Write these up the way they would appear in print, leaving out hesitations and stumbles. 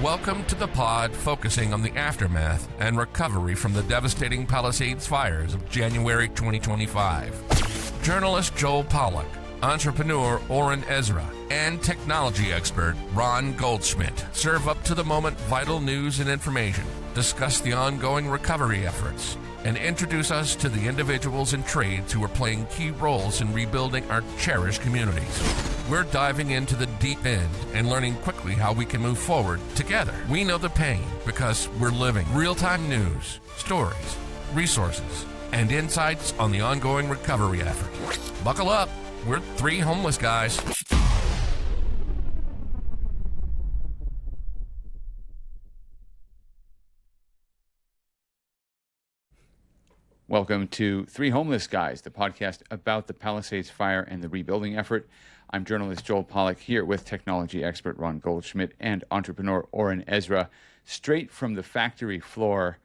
Welcome to the pod focusing on the aftermath and recovery from the devastating Palisades fires of January 2025. Journalist Joel Pollack, entrepreneur Oren Ezra, and technology expert Ron Goldschmidt serve up to the moment vital news and information, discuss the ongoing recovery efforts, and introduce us to the individuals and trades who are playing key roles in rebuilding our cherished communities. We're diving into the deep end and learning quickly how we can move forward together. We know the pain because we're living real-time news, stories, resources, and insights on the ongoing recovery effort. Buckle up. We're three homeless guys. Welcome to Three Homeless Guys, the podcast about the Palisades fire and the rebuilding effort. I'm journalist Joel Pollack here with technology expert Ron Goldschmidt and entrepreneur Oren Ezra, straight from the factory floor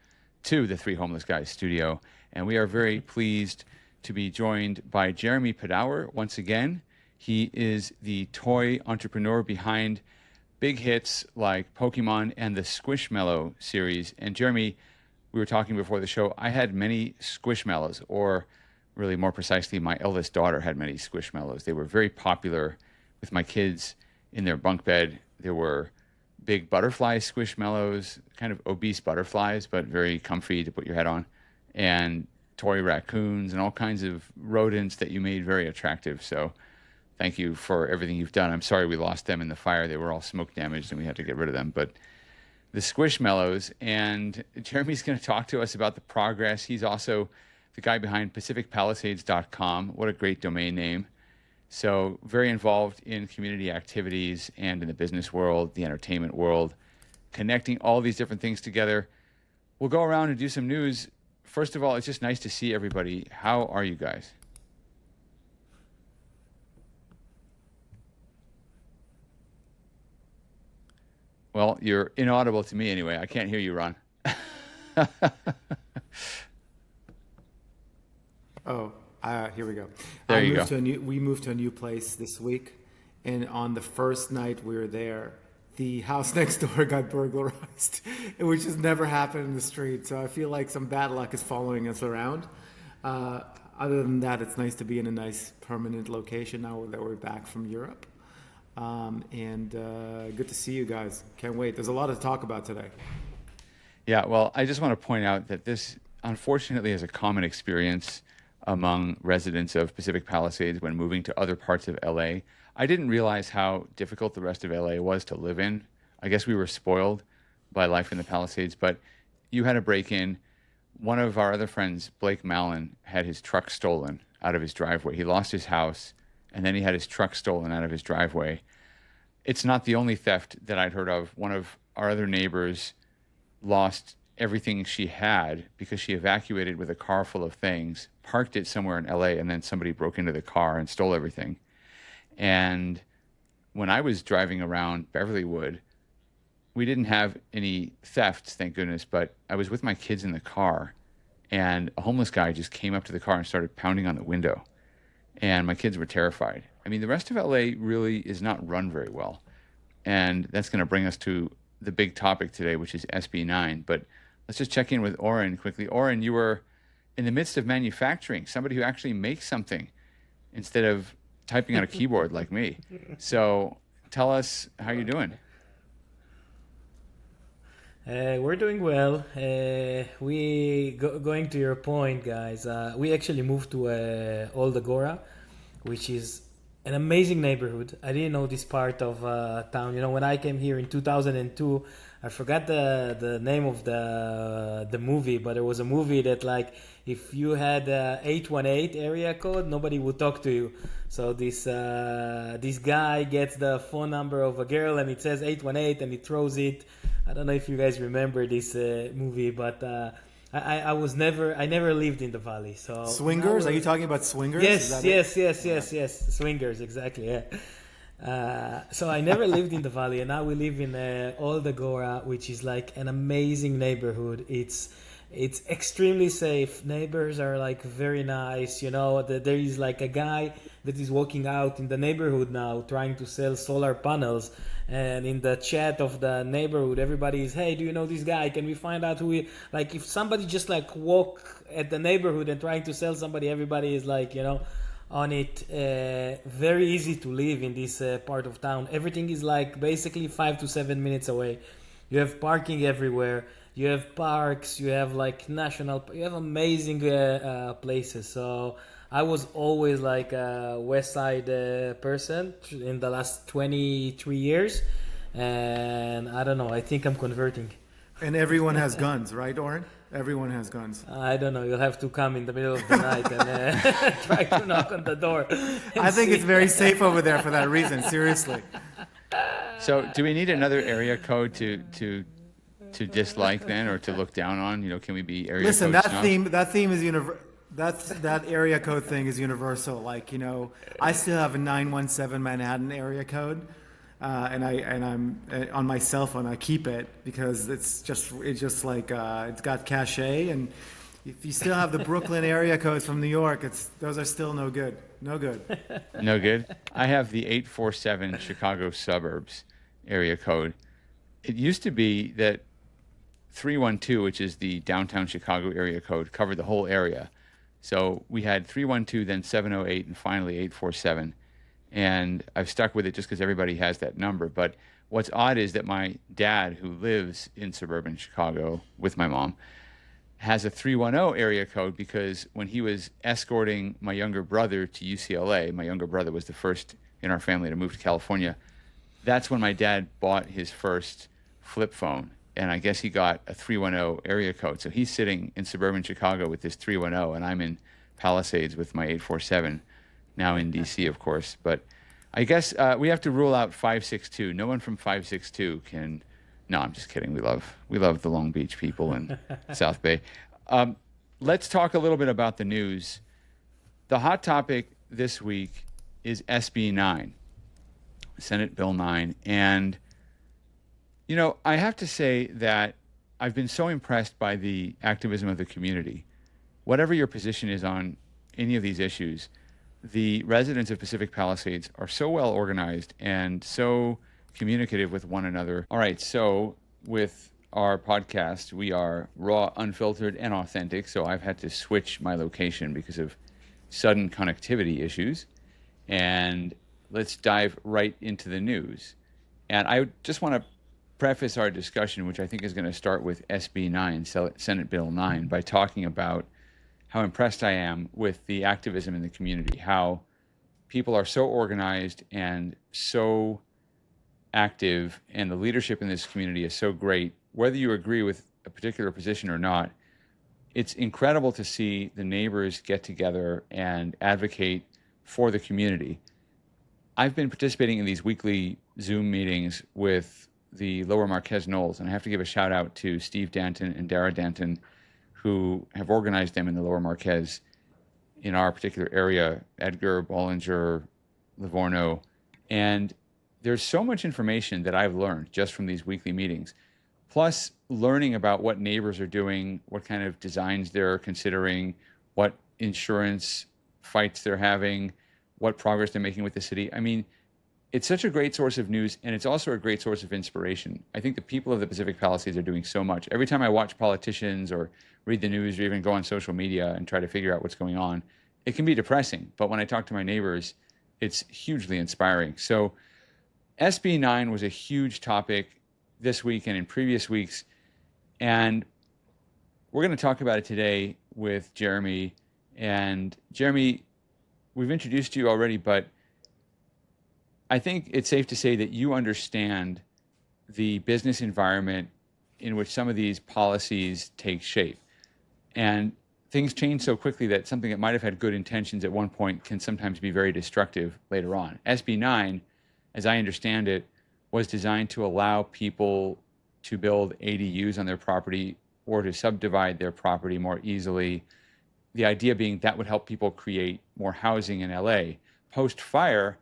to the Three Homeless Guys studio. And we are very pleased to be joined by Jeremy Padawer once again. He is the toy entrepreneur behind big hits like Pokemon and the Squishmallow series. And Jeremy, we were talking before the show, I had many Squishmallows, or really more precisely, my eldest daughter had many Squishmallows. They were very popular with my kids in their bunk bed. There were big butterfly Squishmallows, kind of obese butterflies, but very comfy to put your head on, and toy raccoons and all kinds of rodents that you made very attractive. So thank you for everything you've done. I'm sorry we lost them in the fire. They were all smoke damaged and we had to get rid of them. But the Squishmallows, and Jeremy's going to talk to us about the progress. He's also the guy behind PacificPalisades.com. What a great domain name. So very involved in community activities and in the business world, the entertainment world, connecting all these different things together. We'll go around and do some news. First of all, it's just nice to see everybody. How are you guys? Well, you're inaudible to me anyway. I can't hear you, Ron. Here we go. There you go. We moved to a new place this week, and on the first night we were there, the house next door got burglarized, which has never happened in the street. So I feel like some bad luck is following us around. Other than that, it's nice to be in a nice permanent location now that we're back from Europe. Good to see you guys. Can't wait. There's a lot to talk about today. Yeah, well, I just want to point out that this, unfortunately, is a common experience among residents of Pacific Palisades when moving to other parts of LA. I didn't realize how difficult the rest of LA was to live in. I guess we were spoiled by life in the Palisades, but you had a break-in. One of our other friends, Blake Mallon, had his truck stolen out of his driveway. He lost his house, and then he had his truck stolen out of his driveway. It's not the only theft that I'd heard of. One of our other neighbors lost everything she had because she evacuated with a car full of things, parked it somewhere in LA, and then somebody broke into the car and stole everything. And when I was driving around Beverlywood, we didn't have any thefts, thank goodness, but I was with my kids in the car, and a homeless guy just came up to the car and started pounding on the window. And my kids were terrified. I mean, the rest of LA really is not run very well. And that's going to bring us to the big topic today, which is SB9. But let's just check in with Oren quickly. Oren, you were in the midst of manufacturing, somebody who actually makes something instead of typing on a keyboard like me. So tell us how you're doing. We're doing well. Going to your point, guys, we actually moved to Old Agora, which is an amazing neighborhood. I didn't know this part of town. You know, when I came here in 2002, I forgot the name of the movie, but it was a movie that, like, if you had 818 area code, nobody would talk to you. So this guy gets the phone number of a girl and it says 818 and he throws it. I don't know if you guys remember this movie, but I never lived in the valley. So Swingers? Are you talking about Swingers? Yes. Swingers, exactly. Yeah. So I never lived in the valley, and now we live in Old Agora, which is like an amazing neighborhood. It's extremely safe. Neighbors are like very nice. You know, there is like a guy that is walking out in the neighborhood now trying to sell solar panels. And in the chat of the neighborhood, everybody is, hey, do you know this guy? Can we find out who he... Like, if somebody just like walk at the neighborhood and trying to sell somebody, everybody is like, on it. Very easy to live in this part of town. Everything is like basically 5 to 7 minutes away. You have parking everywhere. You have parks. You have like you have amazing places. So I was always like a West Side person in the last 23 years. And I don't know, I think I'm converting. And everyone has guns, right, Oren? Everyone has guns. I don't know. You'll have to come in the middle of the night and try to knock on the door. I think it's very safe over there for that reason, seriously. So do we need another area code to dislike then, or to look down on? Can we be area Listen, code that theme is that area code thing is universal. Like, I still have a 917 Manhattan area code. And I'm on my cell phone. I keep it because it's just like it's got cachet. And if you still have the Brooklyn area codes from New York, those are still no good. No good. No good. I have the 847 Chicago suburbs area code. It used to be that 312, which is the downtown Chicago area code, covered the whole area. So we had 312, then 708, and finally 847. And I've stuck with it just because everybody has that number. But what's odd is that my dad, who lives in suburban Chicago with my mom, has a 310 area code because when he was escorting my younger brother to UCLA, my younger brother was the first in our family to move to California, that's when my dad bought his first flip phone. And I guess he got a 310 area code. So he's sitting in suburban Chicago with this 310, and I'm in Palisades with my 847. Now in DC, of course, but I guess we have to rule out 562. No one from 562 can. No, I'm just kidding. We love the Long Beach people and South Bay. Let's talk a little bit about the news. The hot topic this week is SB9, Senate Bill 9, and I have to say that I've been so impressed by the activism of the community. Whatever your position is on any of these issues, the residents of Pacific Palisades are so well organized and so communicative with one another. All right, so with our podcast, we are raw, unfiltered, and authentic. So I've had to switch my location because of sudden connectivity issues. And let's dive right into the news. And I just want to preface our discussion, which I think is going to start with SB9, Senate Bill 9, by talking about how impressed I am with the activism in the community, how people are so organized and so active, and the leadership in this community is so great. Whether you agree with a particular position or not, it's incredible to see the neighbors get together and advocate for the community. I've been participating in these weekly Zoom meetings with the Lower Marquez Knolls, and I have to give a shout out to Steve Danton and Dara Danton, who have organized them in the Lower Marquez in our particular area, Edgar, Bollinger, Livorno. And there's so much information that I've learned just from these weekly meetings, plus learning about what neighbors are doing, what kind of designs they're considering, what insurance fights they're having, what progress they're making with the city. I mean, it's such a great source of news, and it's also a great source of inspiration. I think the people of the Pacific Palisades are doing so much. Every time I watch politicians or read the news or even go on social media and try to figure out what's going on, it can be depressing. But when I talk to my neighbors, it's hugely inspiring. So SB 9 was a huge topic this week and in previous weeks. And we're going to talk about it today with Jeremy. And Jeremy, we've introduced you already, but I think it's safe to say that you understand the business environment in which some of these policies take shape. And things change so quickly that something that might have had good intentions at one point can sometimes be very destructive later on. SB 9, as I understand it, was designed to allow people to build ADUs on their property or to subdivide their property more easily. The idea being that would help people create more housing in LA. Post-fire,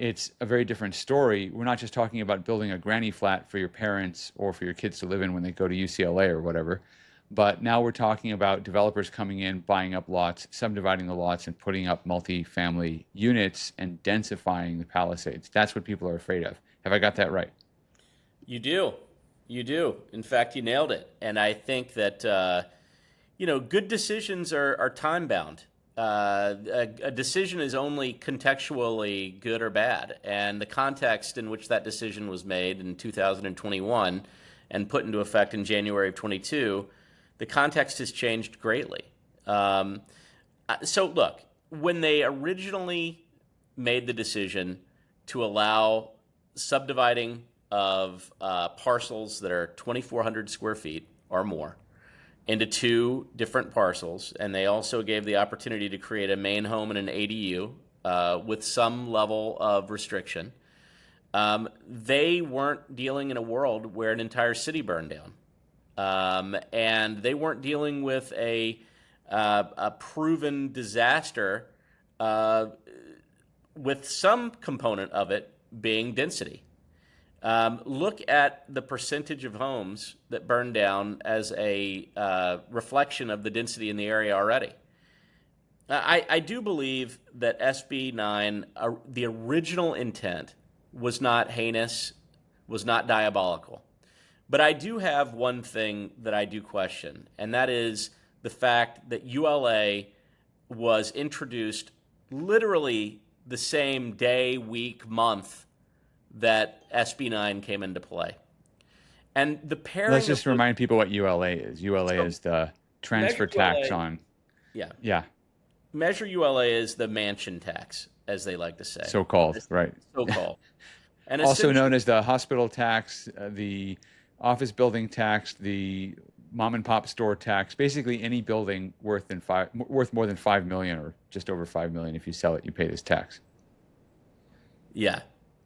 it's a very different story. We're not just talking about building a granny flat for your parents or for your kids to live in when they go to UCLA or whatever, But now we're talking about developers coming in, buying up lots, subdividing the lots, and putting up multi-family units and densifying the Palisades. That's what people are afraid of. Have I got that right? You do. You do. In fact, you nailed it. And I think that, good decisions are time bound. A decision is only contextually good or bad. And the context in which that decision was made in 2021 and put into effect in January of 22, the context has changed greatly. So look, when they originally made the decision to allow subdividing of parcels that are 2,400 square feet or more into two different parcels, and they also gave the opportunity to create a main home and an ADU with some level of restriction, they weren't dealing in a world where an entire city burned down. And they weren't dealing with a proven disaster with some component of it being density. Look at the percentage of homes that burned down as a reflection of the density in the area already. I do believe that SB9, the original intent was not heinous, was not diabolical. But I do have one thing that I do question, and that is the fact that ULA was introduced literally the same day, week, month that SB9 came into play. And the pairing Let's just remind people what ULA is. ULA is the transfer tax ULA, on... Yeah. Measure ULA is the mansion tax, as they like to say. So-called, right. So-called. And also known as the hospital tax, the office building tax, the mom and pop store tax, basically any building worth more than 5 million or just over 5 million. If you sell it, you pay this tax. Yeah.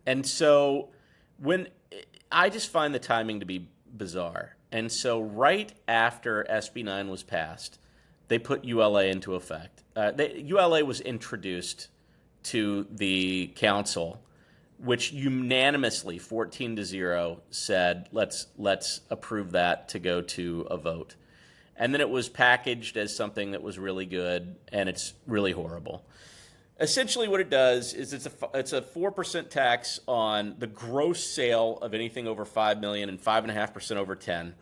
And so when I just find the timing to be bizarre. And so right after SB9 was passed, they put ULA into effect. ULA was introduced to the council, which unanimously, 14-0, said, let's approve that to go to a vote. And then it was packaged as something that was really good, and it's really horrible. Essentially what it does is it's a 4% tax on the gross sale of anything over 5 million and 5.5% over 10.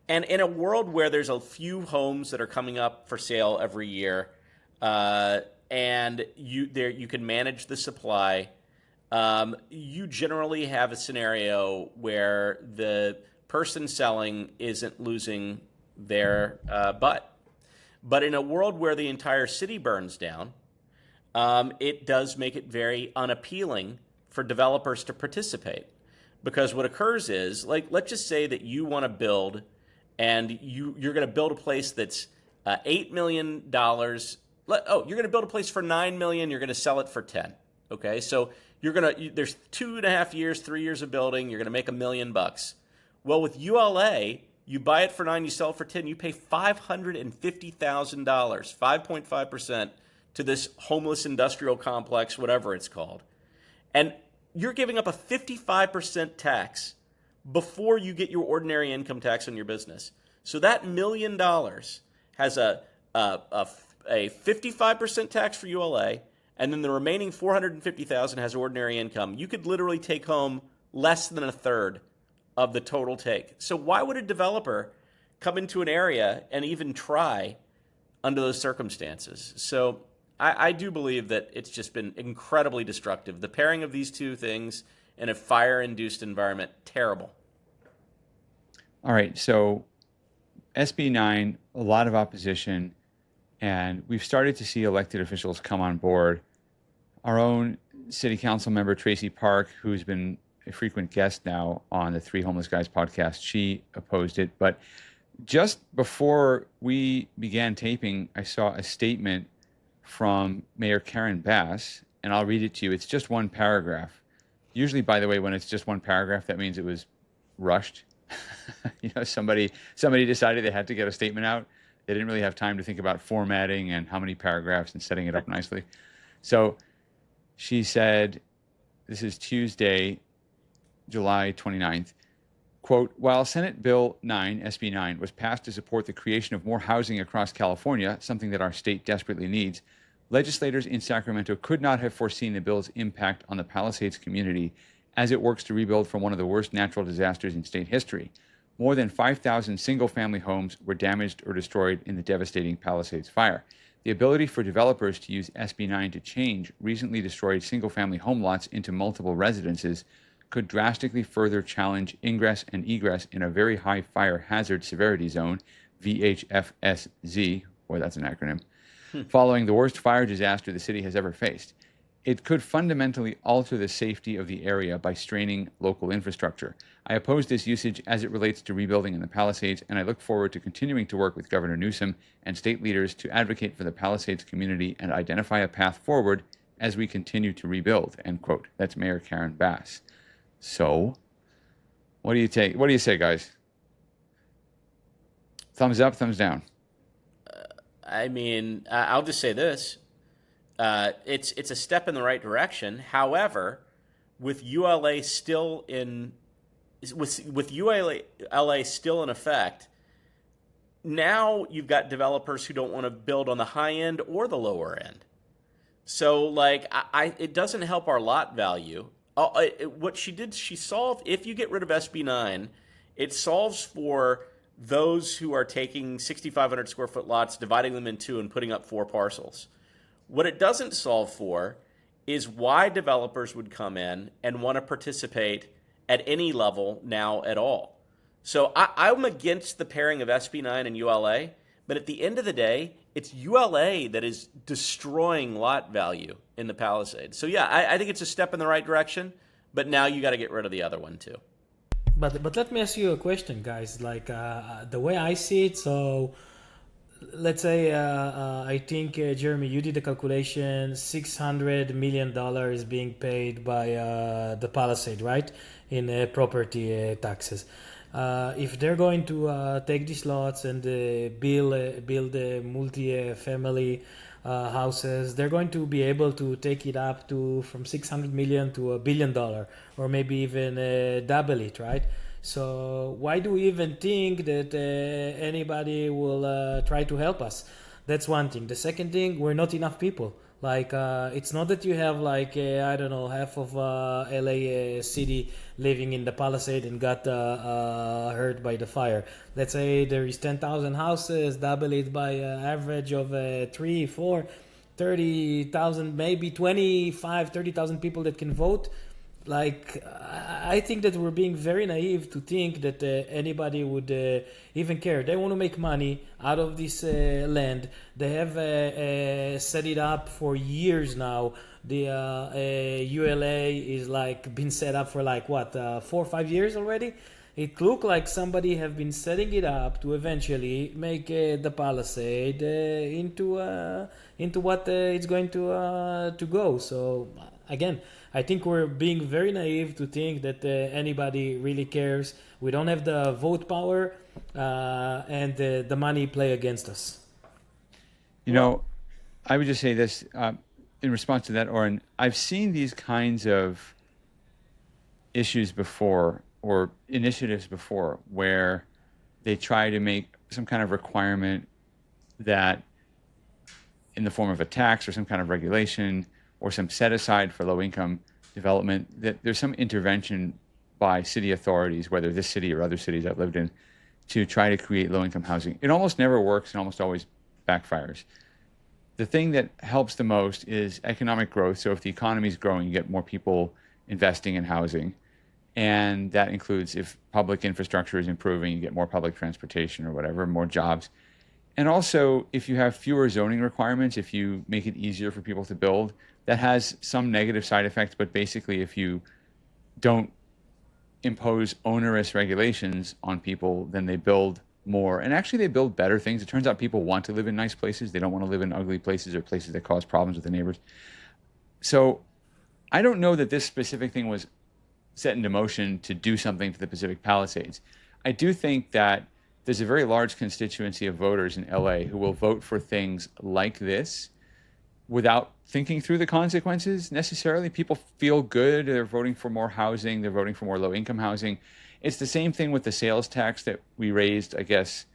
And in a world where there's a few homes that are coming up for sale every year, and you can manage the supply, you generally have a scenario where the person selling isn't losing their butt. But in a world where the entire city burns down, it does make it very unappealing for developers to participate. Because what occurs is, let's just say that you want to build, and you're going to build a place that's $8 million. You're going to build a place for $9 million. You're going to sell it for 10. Okay, so there's 2.5 years, 3 years of building. You're going to make $1 million. Well, with ULA, you buy it for 9, you sell it for 10. You pay $550,000, 5.5% to this homeless industrial complex, whatever it's called, and you're giving up a 55% tax before you get your ordinary income tax on your business. So that $1 million has a 55% tax for ULA, and then the remaining $450,000 has ordinary income. You could literally take home less than a third of the total take. So why would a developer come into an area and even try under those circumstances? So I do believe that it's just been incredibly destructive. The pairing of these two things in a fire-induced environment, terrible. All right, so SB9, a lot of opposition, and we've started to see elected officials come on board. Our own city council member, Tracy Park, who's been a frequent guest now on the Three Homeless Guys podcast, she opposed it. But just before we began taping, I saw a statement from Mayor Karen Bass, and I'll read it to you. It's just one paragraph. Usually, by the way, when it's just one paragraph, that means it was rushed. Somebody decided they had to get a statement out. They didn't really have time to think about formatting and how many paragraphs and setting it up nicely. So she said, this is Tuesday, July 29th, Quote, while Senate Bill 9, SB9, was passed to support the creation of more housing across California, something that our state desperately needs, legislators in Sacramento could not have foreseen the bill's impact on the Palisades community as it works to rebuild from one of the worst natural disasters in state history. More than 5,000 single-family homes were damaged or destroyed in the devastating Palisades fire. The ability for developers to use SB9 to change recently destroyed single-family home lots into multiple residences could drastically further challenge ingress and egress in a very high fire hazard severity zone, VHFSZ, boy, that's an acronym, following the worst fire disaster the city has ever faced. It could fundamentally alter the safety of the area by straining local infrastructure. I oppose this usage as it relates to rebuilding in the Palisades, and I look forward to continuing to work with Governor Newsom and state leaders to advocate for the Palisades community and identify a path forward as we continue to rebuild, end quote. That's Mayor Karen Bass. So, what do you say, guys? Thumbs up, thumbs down? I mean, I'll just say this. It's a step in the right direction. However, with ULA still in effect, now you've got developers who don't want to build on the high end or the lower end. So, like, it doesn't help our lot value. What she solved, if you get rid of SB9, it solves for those who are taking 6,500 square foot lots, dividing them in two, and putting up 4 parcels. What it doesn't solve for is why developers would come in and want to participate at any level now at all. So I'm against the pairing of SB9 and ULA, but at the end of the day, it's ULA that is destroying lot value in the Palisades. So yeah, I think it's a step in the right direction, but now you got to get rid of the other one too. But let me ask you a question, guys. Like the way I see it, so let's say I think Jeremy, you did the calculation. $600 million is being paid by the Palisade, right, in property taxes. If they're going to take these lots and build multi-family houses, they're going to be able to take it up to from 600 million to $1 billion, or maybe even double it, right? So why do we even think that anybody will try to help us? That's one thing. The second thing, we're not enough people. Like, it's not that you have like, I don't know, half of LA city living in the Palisade and got hurt by the fire. Let's say there is 10,000 houses, double it by average of 3, 4, 30,000, maybe 25, 30,000 people that can vote. Like, I think that we're being very naive to think that anybody would even care. They want to make money out of this land. They have set it up for years now. The ULA is like been set up for like what 4 or 5 years already. It looked like somebody have been setting it up to eventually make the Palisade into what it's going to go. So again, I think we're being very naive to think that anybody really cares. We don't have the vote power, and the money play against us. You know, I would just say this in response to that, Oren. I've seen these kinds of issues before, or initiatives before, where they try to make some kind of requirement that, in the form of a tax or some kind of regulation, or some set aside for low income development, that there's some intervention by city authorities, whether this city or other cities I've lived in, to try to create low income housing. It almost never works and almost always backfires. The thing that helps the most is economic growth. So if the economy is growing, you get more people investing in housing. And that includes if public infrastructure is improving, you get more public transportation or whatever, more jobs. And also, if you have fewer zoning requirements, if you make it easier for people to build, that has some negative side effects. But basically, if you don't impose onerous regulations on people, then they build more. And actually, they build better things. It turns out people want to live in nice places. They don't want to live in ugly places or places that cause problems with the neighbors. So I don't know that this specific thing was set into motion to do something to the Pacific Palisades. I do think that there's a very large constituency of voters in LA who will vote for things like this without thinking through the consequences necessarily. People feel good. They're voting for more housing. They're voting for more low-income housing. It's the same thing with the sales tax that we raised, I guess,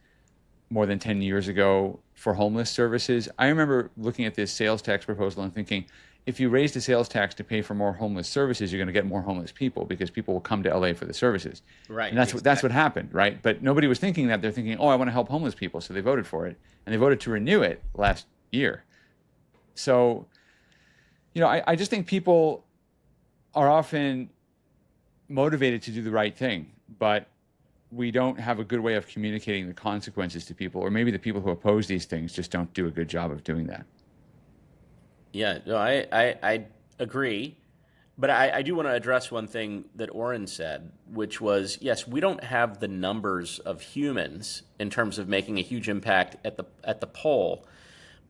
more than 10 years ago for homeless services. I remember looking at this sales tax proposal and thinking, if you raise the sales tax to pay for more homeless services, you're going to get more homeless people because people will come to LA for the services. Right. And that's what happened, right? But nobody was thinking that. They're thinking, oh, I want to help homeless people. So they voted for it. And they voted to renew it last year. So, I just think people are often motivated to do the right thing, but we don't have a good way of communicating the consequences to people, or maybe the people who oppose these things just don't do a good job of doing that. Yeah, no, I agree. But I do want to address one thing that Oren said, which was, yes, we don't have the numbers of humans in terms of making a huge impact at the poll,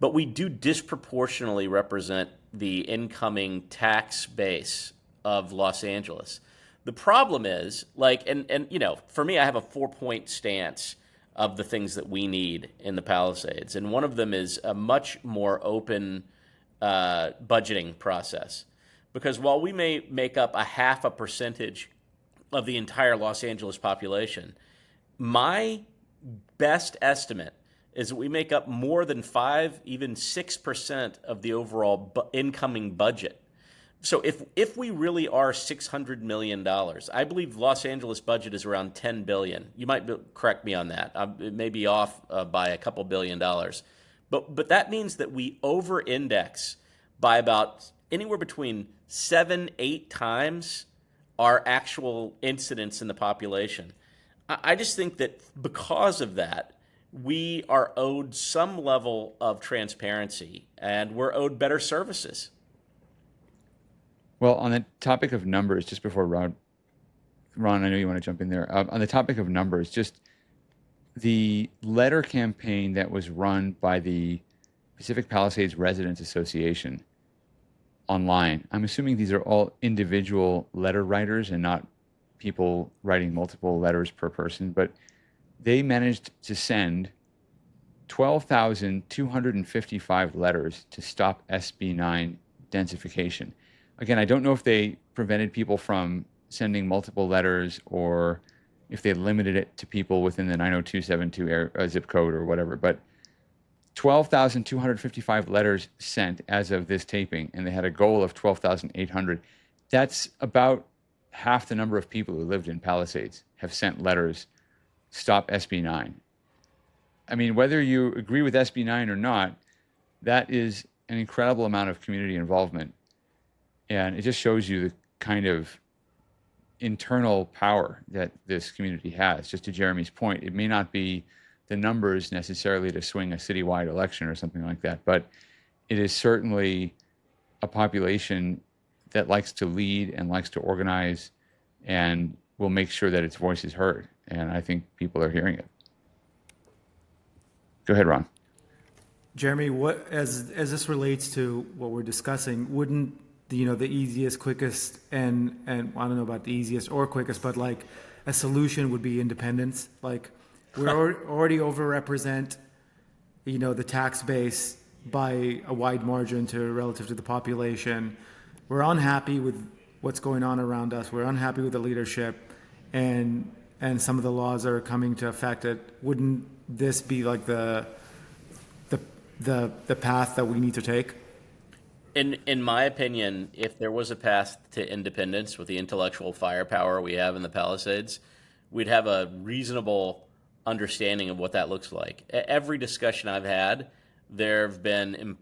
but we do disproportionately represent the incoming tax base of Los Angeles. The problem is, for me, I have a 4-point stance of the things that we need in the Palisades, and one of them is a much more open budgeting process. Because while we may make up a 0.5% of the entire Los Angeles population, my best estimate is that we make up more than 5, even 6% of the overall incoming budget. So if we really are $600 million, I believe Los Angeles budget is around $10 billion. You might correct me on that. It may be off by a couple $1 billion. But that means that we over-index by about anywhere between 7-8 times our actual incidence in the population. I just think that because of that, we are owed some level of transparency and we're owed better services. Well, on the topic of numbers, just before Ron, I know you want to jump in there. On the topic of numbers, just the letter campaign that was run by the Pacific Palisades Residents Association online. I'm assuming these are all individual letter writers and not people writing multiple letters per person, but they managed to send 12,255 letters to stop SB9 densification. Again, I don't know if they prevented people from sending multiple letters or if they limited it to people within the 90272 zip code or whatever, but 12,255 letters sent as of this taping, and they had a goal of 12,800. That's about half the number of people who lived in Palisades have sent letters, stop SB9. I mean, whether you agree with SB9 or not, that is an incredible amount of community involvement. And it just shows you the kind of internal power that this community has. Just to Jeremy's point, it may not be the numbers necessarily to swing a citywide election or something like that, but it is certainly a population that likes to lead and likes to organize and will make sure that its voice is heard. And I think people are hearing it. Go ahead, Ron. Jeremy, what as this relates to what we're discussing, wouldn't the easiest, quickest, and I don't know about the easiest or quickest, but like a solution would be independence. Like we already overrepresent, the tax base by a wide margin relative to the population. We're unhappy with what's going on around us. We're unhappy with the leadership, and some of the laws that are coming to affect it. Wouldn't this be like the path that we need to take? In my opinion, if there was a path to independence with the intellectual firepower we have in the Palisades, we'd have a reasonable understanding of what that looks like. Every discussion I've had, there have been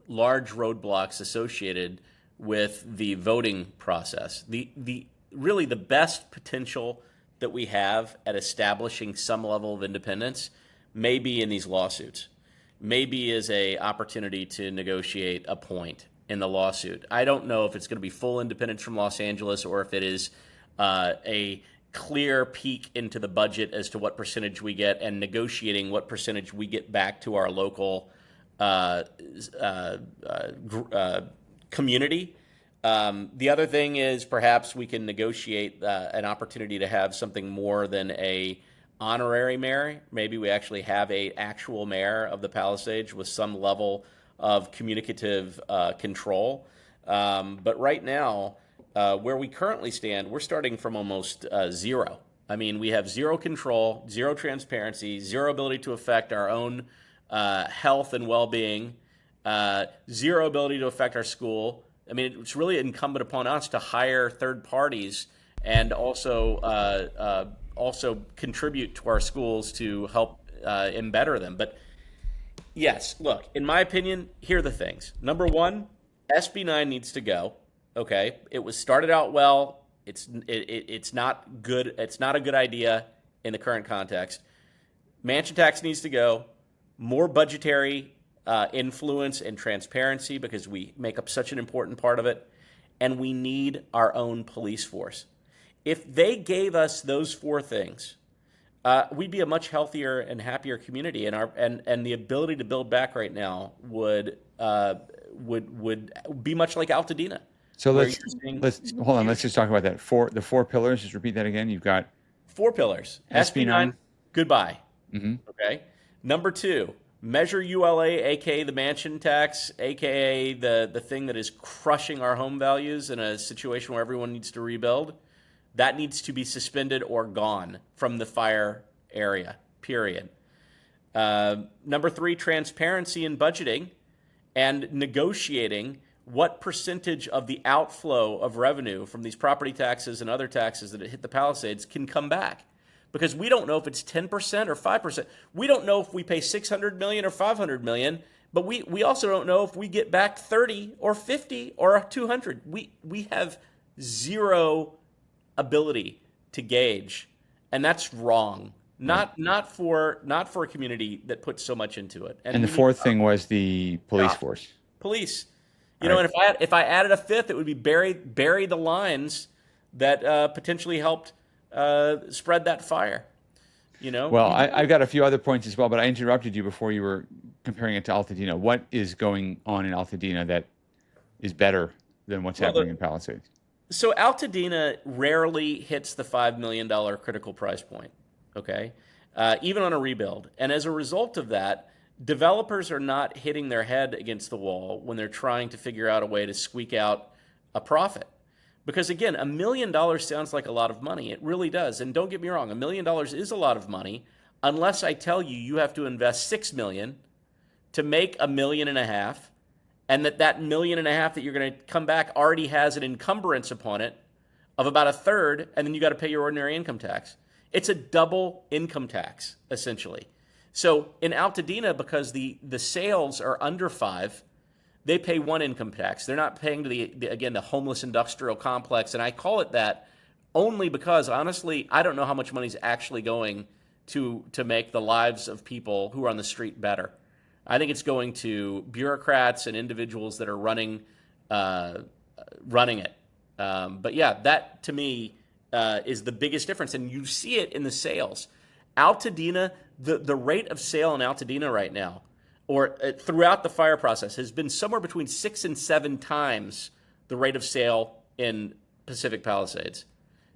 large roadblocks associated with the voting process. Really the best potential that we have at establishing some level of independence may be in these lawsuits. Maybe is a opportunity to negotiate a point in the lawsuit. I don't know if it's going to be full independence from Los Angeles or if it is a clear peek into the budget as to what percentage we get and negotiating what percentage we get back to our local community. The other thing is perhaps we can negotiate an opportunity to have something more than a honorary mayor. Maybe we actually have a actual mayor of the Palisades with some level of communicative control. But right now, where we currently stand, we're starting from almost zero. I mean, we have zero control, zero transparency, zero ability to affect our own health and well-being, zero ability to affect our school. I mean, it's really incumbent upon us to hire third parties and also contribute to our schools to help embetter them. But yes, look, in my opinion, here are the things. Number one, SB9 needs to go. Okay, it was started out well. It's not good. It's not a good idea in the current context. Mansion tax needs to go. More budgetary influence and transparency, because we make up such an important part of it, and we need our own police force. If they gave us those four things, we'd be a much healthier and happier community, and the ability to build back right now would be much like Altadena. So let's hold on. Let's just talk about that. The four pillars. Just repeat that again. You've got four pillars. SB9, goodbye. Mm-hmm. Okay. Number two, measure ULA, aka the mansion tax, aka the thing that is crushing our home values in a situation where everyone needs to rebuild. That needs to be suspended or gone from the fire area. Period. Number three, transparency in budgeting and negotiating what percentage of the outflow of revenue from these property taxes and other taxes that hit the Palisades can come back. Because we don't know if it's 10% or 5%. We don't know if we pay $600 million or $500 million, but we also don't know if we get back 30 or 50 or 200. We have zero ability to gauge, and that's wrong. Not for a community that puts so much into it. And the fourth thing was the police force. Police. And if I added a fifth, it would be bury the lines that potentially helped spread that fire. Well, I've got a few other points as well, but I interrupted you before you were comparing it to Altadena. What is going on in Altadena that is better than what's happening in Palisades? So Altadena rarely hits the $5 million critical price point, okay? Even on a rebuild. And as a result of that, developers are not hitting their head against the wall when they're trying to figure out a way to squeak out a profit. Because again, $1 million sounds like a lot of money. It really does. And don't get me wrong, $1 million is a lot of money, unless I tell you you have to invest $6 million to make $1.5 million, and that $1.5 million that you're going to come back already has an encumbrance upon it of about a third, and then you got to pay your ordinary income tax. It's a double income tax, essentially. So in Altadena, because the sales are under 5, they pay 1 income tax. They're not paying to the homeless industrial complex, and I call it that only because, honestly, I don't know how much money is actually going to make the lives of people who are on the street better. I think it's going to bureaucrats and individuals that are running it. But yeah, that to me is the biggest difference, and you see it in the sales. Altadena, the rate of sale in Altadena right now, or throughout the fire process, has been somewhere between 6 and 7 times the rate of sale in Pacific Palisades.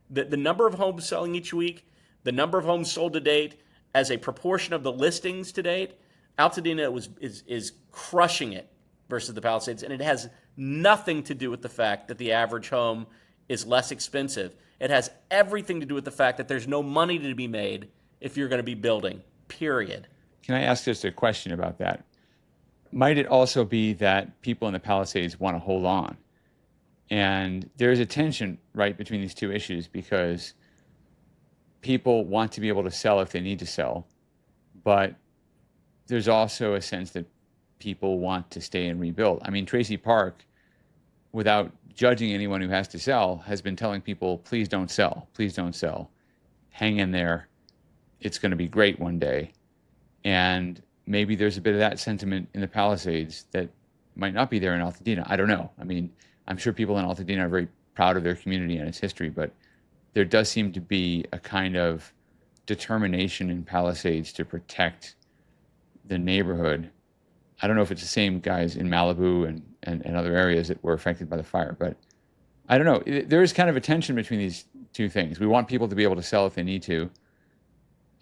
The number of homes selling each week, the number of homes sold to date, as a proportion of the listings to date, Altadena is crushing it versus the Palisades, and it has nothing to do with the fact that the average home is less expensive. It has everything to do with the fact that there's no money to be made if you're going to be building, period. Can I ask just a question about that? Might it also be that people in the Palisades want to hold on? And there's a tension, right, between these two issues, because people want to be able to sell if they need to sell, but there's also a sense that people want to stay and rebuild. I mean, Tracy Park, without judging anyone who has to sell, has been telling people, please don't sell. Please don't sell. Hang in there. It's going to be great one day. And maybe there's a bit of that sentiment in the Palisades that might not be there in Altadena. I don't know. I mean, I'm sure people in Altadena are very proud of their community and its history, but there does seem to be a kind of determination in Palisades to protect the neighborhood. I don't know if it's the same guys in Malibu and other areas that were affected by the fire, but I don't know. There is kind of a tension between these two things. We want people to be able to sell if they need to.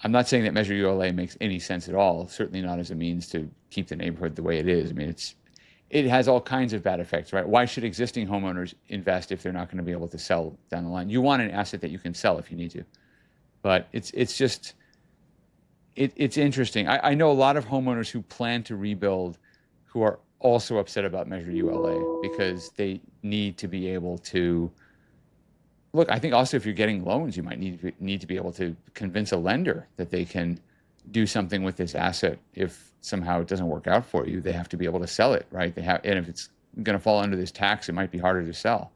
I'm not saying that Measure ULA makes any sense at all, certainly not as a means to keep the neighborhood the way it is. I mean, it has all kinds of bad effects, right? Why should existing homeowners invest if they're not going to be able to sell down the line? You want an asset that you can sell if you need to. But it's just it's interesting. I know a lot of homeowners who plan to rebuild who are also upset about Measure ULA because they need to be able to look. I think also if you're getting loans, you might need to be able to convince a lender that they can do something with this asset. If somehow it doesn't work out for you, they have to be able to sell it, right? And if it's going to fall under this tax, it might be harder to sell.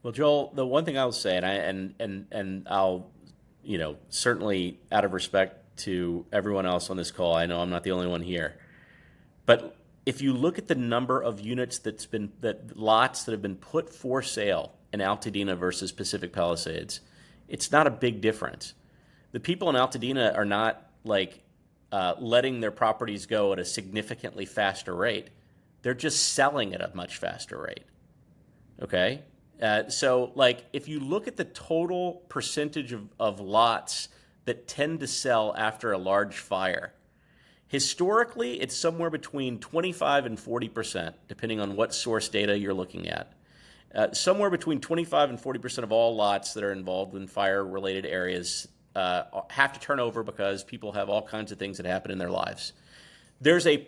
Well, Joel, the one thing I'll say, and I'll, certainly out of respect to everyone else on this call, I know I'm not the only one here, but if you look at the number of units lots that have been put for sale in Altadena versus Pacific Palisades, it's not a big difference. The people in Altadena are not letting their properties go at a significantly faster rate. They're just selling at a much faster rate. Okay? So if you look at the total percentage of lots that tend to sell after a large fire, historically, it's somewhere between 25 and 40%, depending on what source data you're looking at. Somewhere between 25 and 40% of all lots that are involved in fire-related areas have to turn over because people have all kinds of things that happen in their lives. There's a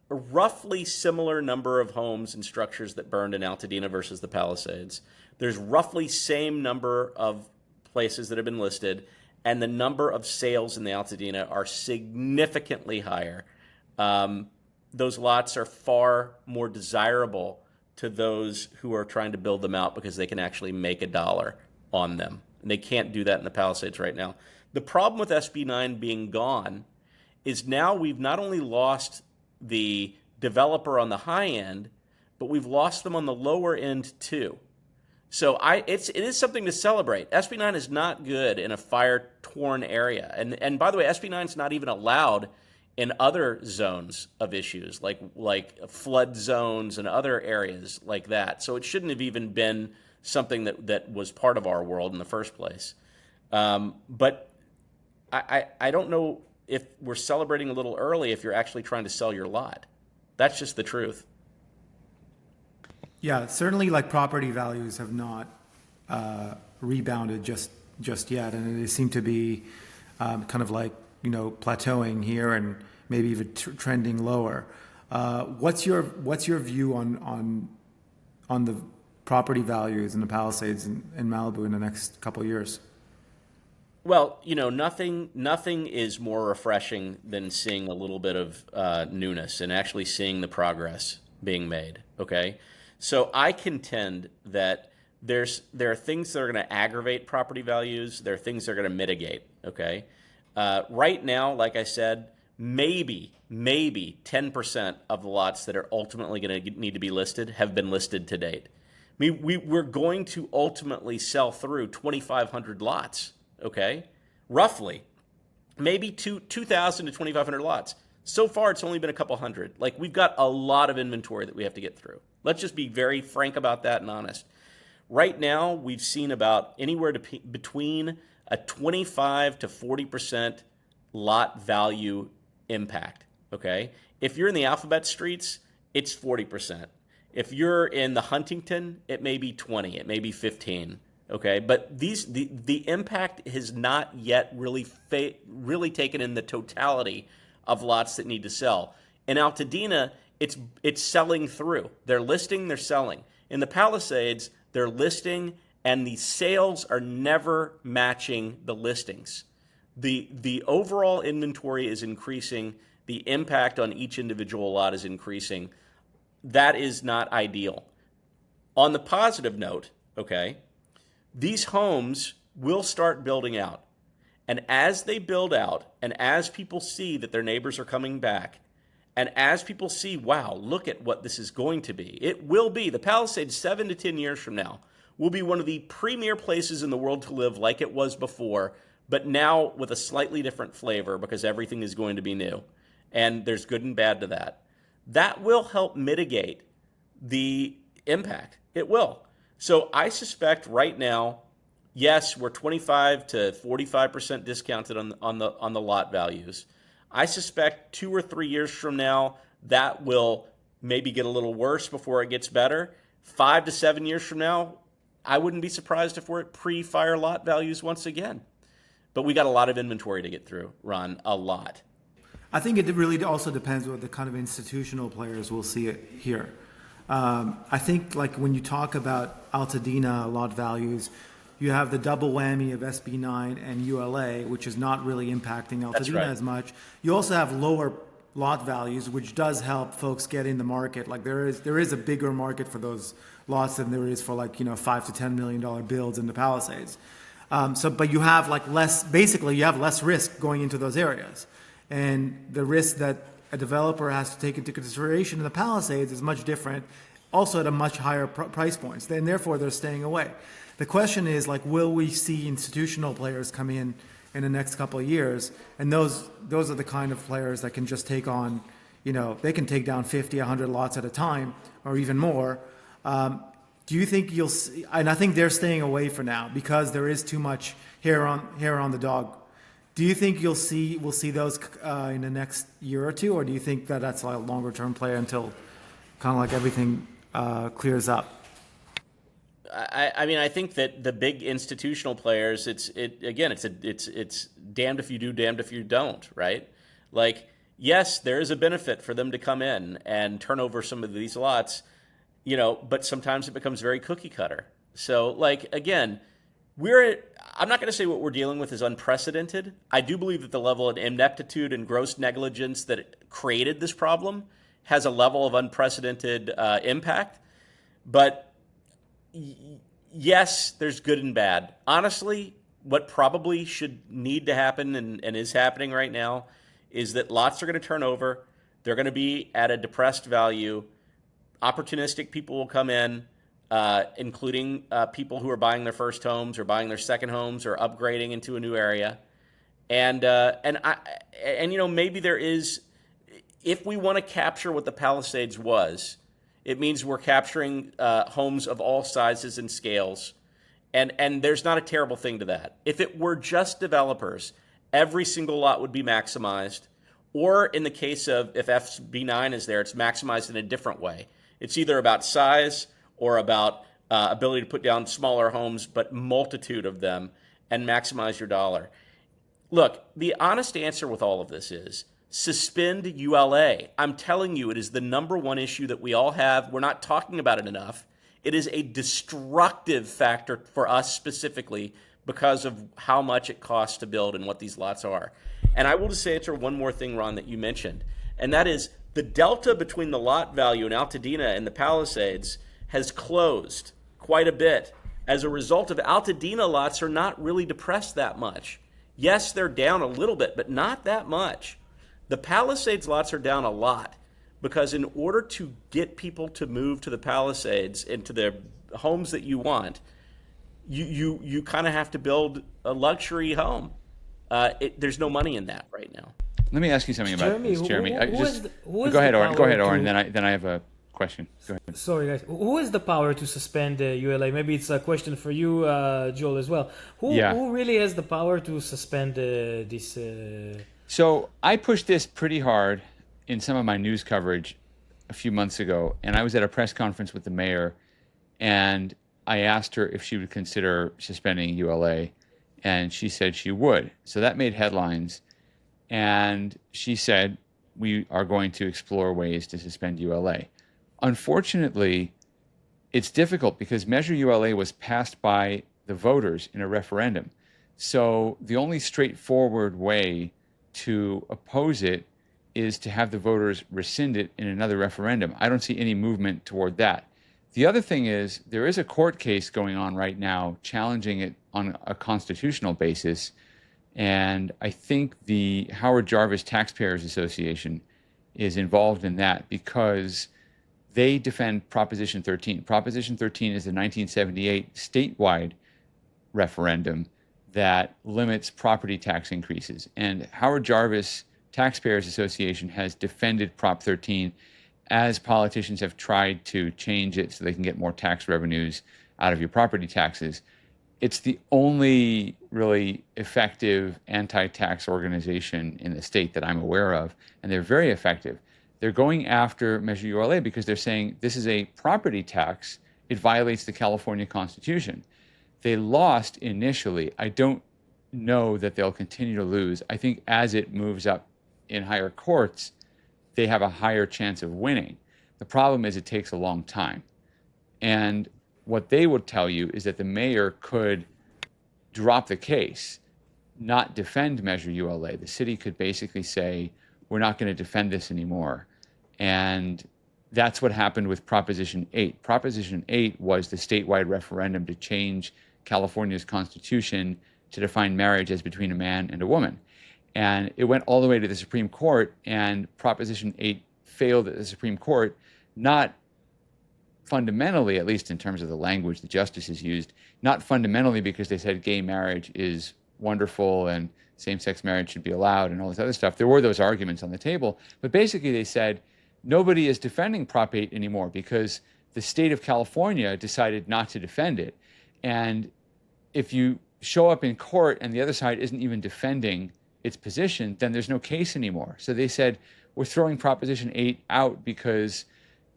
roughly similar number of homes and structures that burned in Altadena versus the Palisades. There's roughly same number of places that have been listed, and the number of sales in the Altadena are significantly higher. Those lots are far more desirable to those who are trying to build them out because they can actually make $1 on them. And they can't do that in the Palisades right now. The problem with SB9 being gone is now we've not only lost the developer on the high end, but we've lost them on the lower end too. So it is something to celebrate. SB9 is not good in a fire-torn area. And by the way, SB9 is not even allowed in other zones of issues, like flood zones and other areas like that. So it shouldn't have even been something that was part of our world in the first place. But I don't know if we're celebrating a little early if you're actually trying to sell your lot. That's just the truth. Yeah, certainly property values have not rebounded just yet, and they seem to be kind of plateauing here and maybe even trending lower. What's your view on the property values in the Palisades in Malibu in the next couple of years? Well, nothing is more refreshing than seeing a little bit of newness and actually seeing the progress being made. Okay. So I contend that there are things that are going to aggravate property values. There are things that are going to mitigate. Okay, right now, like I said, maybe 10% of the lots that are ultimately going to need to be listed have been listed to date. I mean, we're going to ultimately sell through 2,500 lots. Okay, roughly, maybe 2,000 to 2,500 lots. So far, it's only been a couple hundred. We've got a lot of inventory that we have to get through. Let's just be very frank about that and honest. Right now, we've seen about anywhere between a 25 to 40% lot value impact, okay? If you're in the Alphabet Streets, it's 40%. If you're in the Huntington, it may be 20, it may be 15, okay? But the impact has not yet really taken in the totality of lots that need to sell. In Altadena, it's selling through. They're listing, they're selling. In the Palisades, they're listing, and the sales are never matching the listings. The overall inventory is increasing. The impact on each individual lot is increasing. That is not ideal. On the positive note, okay, these homes will start building out. And as they build out, and as people see that their neighbors are coming back, and as people see, wow, look at what this is going to be, it will be, the Palisades 7 to 10 years from now, will be one of the premier places in the world to live like it was before, but now with a slightly different flavor because everything is going to be new. And there's good and bad to that. That will help mitigate the impact. It will. So I suspect right now, yes, we're 25 to 45% discounted on the lot values. I suspect 2 or 3 years from now, that will maybe get a little worse before it gets better. 5 to 7 years from now, I wouldn't be surprised if we're at pre-fire lot values once again. But we got a lot of inventory to get through, Ron, a lot. I think it really also depends what the kind of institutional players will see it here. I think like when you talk about Altadena lot values, you have the double whammy of SB9 and ULA, which is not really impacting Altadena as much. You also have lower lot values, which does help folks get in the market. Like there is a bigger market for those lots than there is for like, $5 to $10 million builds in the Palisades. But you have like you have less risk going into those areas. And the risk that a developer has to take into consideration in the Palisades is much different, also at a much higher price points. And therefore, they're staying away. The question is, like, will we see institutional players come in the next couple of years? And those are the kind of players that can just take on, they can take down 50, 100 lots at a time or even more. Do you think you'll see, and I think they're staying away for now because there is too much hair on the dog. Do you think we'll see those in the next year or two, or do you think that that's like a longer term play until kind of like everything clears up? I mean, I think that the big institutional players, it's damned if you do, damned if you don't, right? Like, yes, there is a benefit for them to come in and turn over some of these lots, but sometimes it becomes very cookie cutter. So, like, again, I'm not going to say what we're dealing with is unprecedented. I do believe that the level of ineptitude and gross negligence that created this problem has a level of unprecedented impact. But yes, there's good and bad. Honestly, what probably should need to happen and is happening right now is that lots are going to turn over. They're going to be at a depressed value. Opportunistic people will come in, including people who are buying their first homes or buying their second homes or upgrading into a new area. And maybe there is, if we want to capture what the Palisades was, it means we're capturing homes of all sizes and scales. And there's not a terrible thing to that. If it were just developers, every single lot would be maximized. Or in the case of if SB9 is there, it's maximized in a different way. It's either about size or about ability to put down smaller homes, but multitude of them, and maximize your dollar. Look, the honest answer with all of this is suspend ULA. I'm telling you, it is the number one issue that we all have. We're not talking about it enough. It is a destructive factor for us specifically because of how much it costs to build and what these lots are. And I will just answer one more thing, Ron, that you mentioned, and that is the delta between the lot value in Altadena and the Palisades has closed quite a bit. As a result of Altadena lots are not really depressed that much. Yes, they're down a little bit, but not that much. The Palisades lots are down a lot because in order to get people to move to the Palisades and to the homes that you want, you kind of have to build a luxury home. There's no money in that right now. Let me ask you something about this, Jeremy. Go ahead, Oren. Then I have a question. Go ahead. Sorry, guys. Who has the power to suspend ULA? Maybe it's a question for you, Joel, as well. Who really has the power to suspend this? So I pushed this pretty hard in some of my news coverage a few months ago, and I was at a press conference with the mayor, and I asked her if she would consider suspending ULA, and she said she would. So that made headlines, and she said we are going to explore ways to suspend ULA. Unfortunately, it's difficult because Measure ULA was passed by the voters in a referendum. So the only straightforward way to oppose it is to have the voters rescind it in another referendum. I don't see any movement toward that. The other thing is there is a court case going on right now challenging it on a constitutional basis, and I think the Howard Jarvis Taxpayers Association is involved in that because they defend Proposition 13. Proposition 13 is the 1978 statewide referendum that limits property tax increases. And Howard Jarvis Taxpayers Association has defended Prop 13 as politicians have tried to change it so they can get more tax revenues out of your property taxes. It's the only really effective anti-tax organization in the state that I'm aware of, and they're very effective. They're going after Measure ULA because they're saying this is a property tax. It violates the California Constitution. They lost initially. I don't know that they'll continue to lose. I think as it moves up in higher courts, they have a higher chance of winning. The problem is it takes a long time. And what they would tell you is that the mayor could drop the case, not defend Measure ULA. The city could basically say, we're not going to defend this anymore. And that's what happened with Proposition 8. Proposition 8 was the statewide referendum to change California's constitution to define marriage as between a man and a woman. And it went all the way to the Supreme Court, and Proposition 8 failed at the Supreme Court, not fundamentally, at least in terms of the language the justices used, not fundamentally because they said gay marriage is wonderful and same-sex marriage should be allowed and all this other stuff. There were those arguments on the table, but basically they said nobody is defending Prop 8 anymore because the state of California decided not to defend it. And if you show up in court and the other side isn't even defending its position, then there's no case anymore. So they said, we're throwing Proposition 8 out because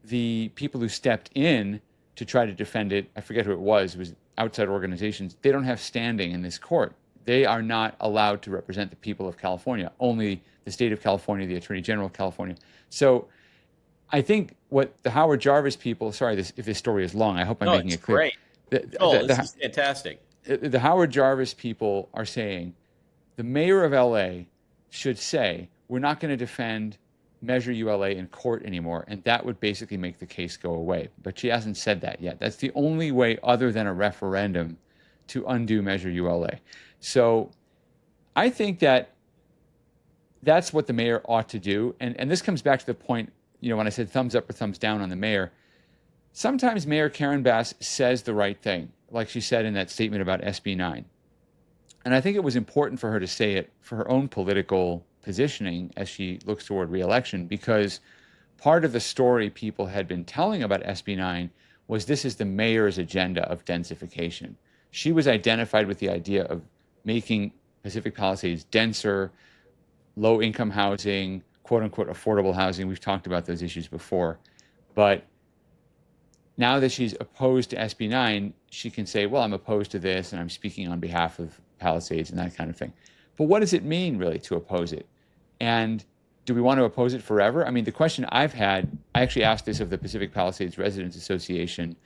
the people who stepped in to try to defend it, I forget who it was outside organizations, they don't have standing in this court. They are not allowed to represent the people of California, only the state of California, the Attorney General of California. So I think what the Howard Jarvis people, sorry if this story is long, I hope I'm making it clear. Great. This is fantastic. The Howard Jarvis people are saying the mayor of LA should say, we're not going to defend Measure ULA in court anymore, and that would basically make the case go away. But she hasn't said that yet. That's the only way other than a referendum to undo Measure ULA. So I think that that's what the mayor ought to do. And this comes back to the point, when I said thumbs up or thumbs down on the mayor, sometimes Mayor Karen Bass says the right thing, like she said in that statement about SB9. And I think it was important for her to say it for her own political positioning as she looks toward re-election, because part of the story people had been telling about SB9 was this is the mayor's agenda of densification. She was identified with the idea of making Pacific Palisades denser, low-income housing, quote-unquote affordable housing. We've talked about those issues before. But now that she's opposed to SB9, she can say, well, I'm opposed to this, and I'm speaking on behalf of Palisades and that kind of thing. But what does it mean, really, to oppose it? And do we want to oppose it forever? I mean, the question I've had, I actually asked this of the Pacific Palisades Residents Association.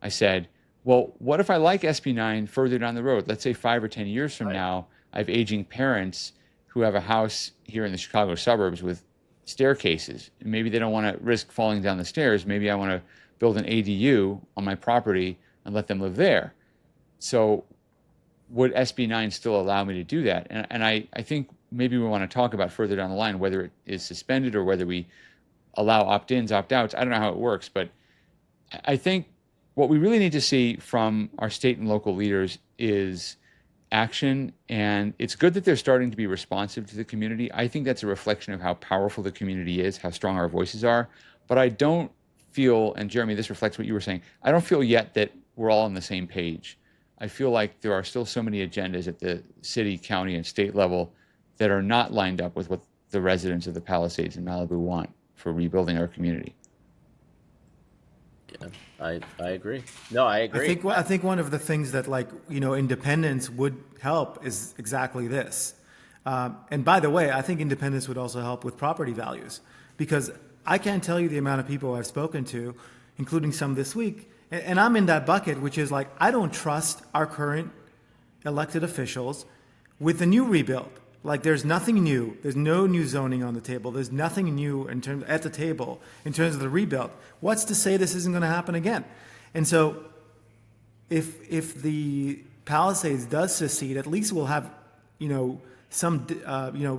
I said, well, what if I like SB9 further down the road? Let's say 5 or 10 years from now, I have aging parents who have a house here in the Chicago suburbs with staircases. And maybe they don't want to risk falling down the stairs. Maybe I want to build an ADU on my property and let them live there. So would SB9 still allow me to do that? And I think maybe we want to talk about further down the line whether it is suspended or whether we allow opt-ins, opt-outs. I don't know how it works, but I think what we really need to see from our state and local leaders is action, and it's good that they're starting to be responsive to the community. I think that's a reflection of how powerful the community is, how strong our voices are, but I don't feel, and Jeremy, this reflects what you were saying, I don't feel yet that we're all on the same page. I feel like there are still so many agendas at the city, county, and state level that are not lined up with what the residents of the Palisades and Malibu want for rebuilding our community. Yeah, I agree. No, I agree. I think one of the things that independence would help is exactly this. And by the way, I think independence would also help with property values, because I can't tell you the amount of people I've spoken to, including some this week, and I'm in that bucket, which is like, I don't trust our current elected officials with the new rebuild. Like, there's nothing new. There's no new zoning on the table. There's nothing new at the table in terms of the rebuild. What's to say this isn't going to happen again? And so if the Palisades does secede, at least we'll have, we'll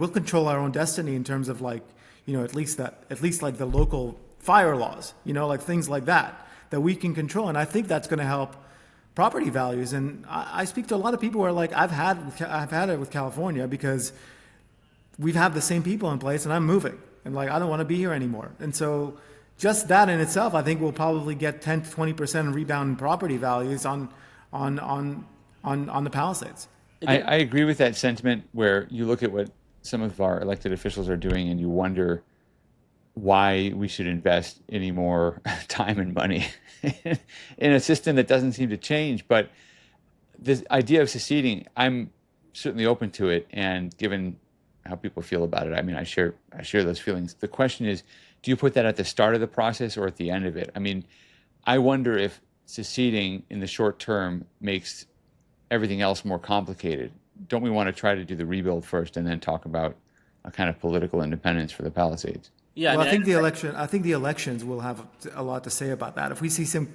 control our own destiny in terms of at least like the local fire laws, like things like that we can control. And I think that's going to help property values. And I speak to a lot of people who are like, I've had it with California because we've had the same people in place and I'm moving and I don't want to be here anymore. And so just that in itself, I think will probably get 10 to 20% rebound in property values on the Palisades. I agree with that sentiment, where you look at what some of our elected officials are doing and you wonder why we should invest any more time and money in a system that doesn't seem to change. But this idea of seceding, I'm certainly open to it, and given how people feel about it, I mean, I share those feelings. The question is, do you put that at the start of the process or at the end of it? I mean, I wonder if seceding in the short term makes everything else more complicated. Don't we want to try to do the rebuild first and then talk about a kind of political independence for the Palisades? Yeah, Well, I think the elections will have a lot to say about that. If we see some,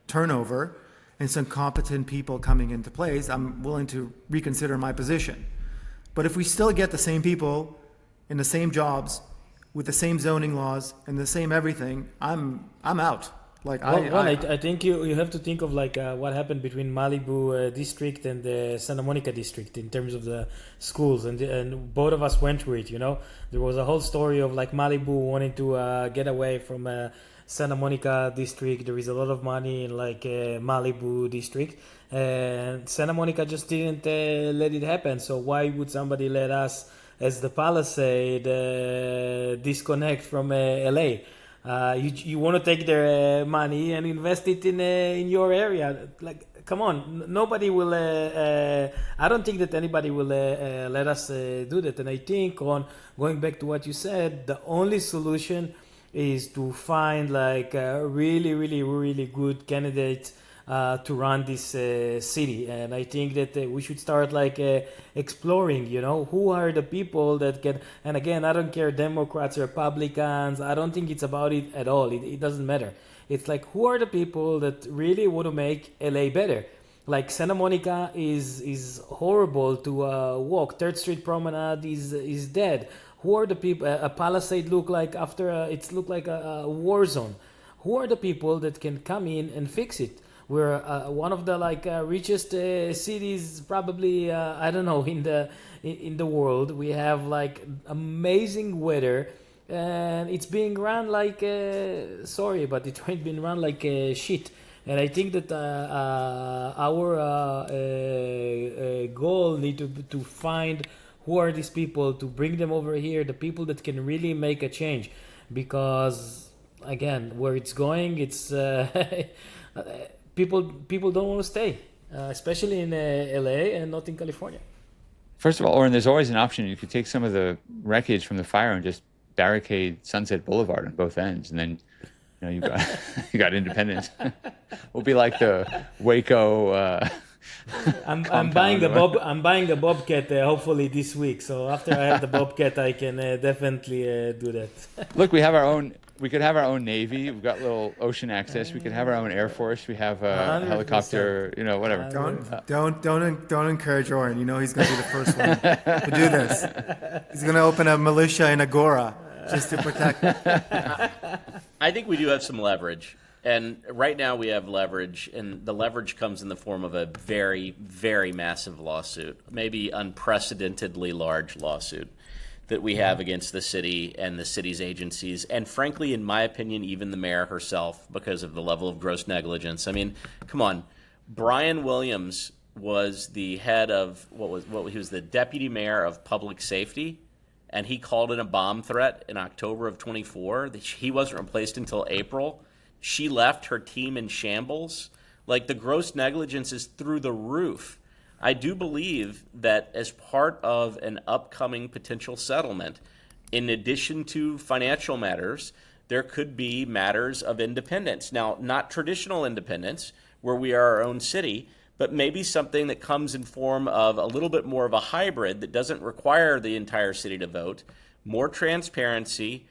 turnover and some competent people coming into place, I'm willing to reconsider my position. But if we still get the same people in the same jobs with the same zoning laws and the same everything, I'm out. I think you have to think of what happened between Malibu district and the Santa Monica district in terms of the schools, and both of us went through it. There was a whole story of Malibu wanting to get away from Santa Monica district. There is a lot of money in Malibu district, and Santa Monica just didn't let it happen. So why would somebody let us, as the Palisade, disconnect from LA? You want to take their money and invest it in your area. Come on, nobody will. I don't think that anybody will let us do that. And I think, on going back to what you said, the only solution is to find a really, really, really good candidate to run this city. And I think that we should start exploring, who are the people that can. And again, I don't care Democrats, Republicans. I don't think it's about it at all. It doesn't matter. It's who are the people that really want to make LA better. Santa Monica is horrible to walk. 3rd Street Promenade is dead. Who are the people? A Palisade look like a war zone. Who are the people that can come in and fix it? We're one of the richest cities, probably in the world. We have amazing weather, and it's being run sorry, but it's being run like shit. And I think that our goal need to find who are these people, to bring them over here, the people that can really make a change, because again, where it's going, it's people don't want to stay, especially in LA and not in California. First of all, Oren, there's always an option. You could take some of the wreckage from the fire and just barricade Sunset Boulevard on both ends, and then you got independence. We'll be like the Waco. I'm buying a bobcat hopefully this week. So after I have the bobcat, I can definitely do that. Look, we have our own. We could have our own Navy. We've got little ocean access. We could have our own Air Force. We have a helicopter. Whatever. Don't encourage Oren. He's going to be the first one to do this. He's going to open a militia in Agora just to protect. I think we do have some leverage. And right now we have leverage, and the leverage comes in the form of a very, very massive lawsuit, maybe unprecedentedly large lawsuit that we have against the city and the city's agencies, and frankly, in my opinion, even the mayor herself, because of the level of gross negligence. I mean, come on. Brian Williams was the head of he was the deputy mayor of public safety, and he called in a bomb threat in October of 24. He wasn't replaced until April. She left her team in shambles. The gross negligence is through the roof. I do believe that as part of an upcoming potential settlement, in addition to financial matters, there could be matters of independence. Now, not traditional independence, where we are our own city, but maybe something that comes in form of a little bit more of a hybrid that doesn't require the entire city to vote, more transparency,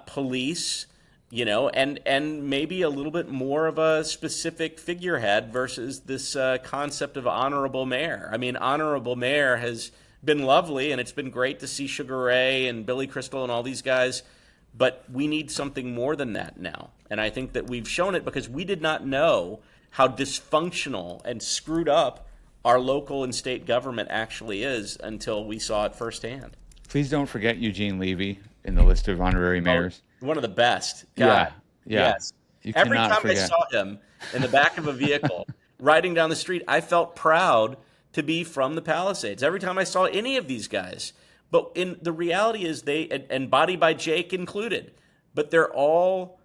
police, and maybe a little bit more of a specific figurehead versus this concept of honorable mayor. I mean, honorable mayor has been lovely, and it's been great to see Sugar Ray and Billy Crystal and all these guys, but we need something more than that now. And I think that we've shown it because we did not know how dysfunctional and screwed up our local and state government actually is until we saw it firsthand. Please don't forget Eugene Levy in the list of honorary mayors. One of the best. God. Yeah. Yes. Every time I saw him in the back of a vehicle riding down the street, I felt proud to be from the Palisades. Every time I saw any of these guys. But the reality is and Body by Jake included, but they're all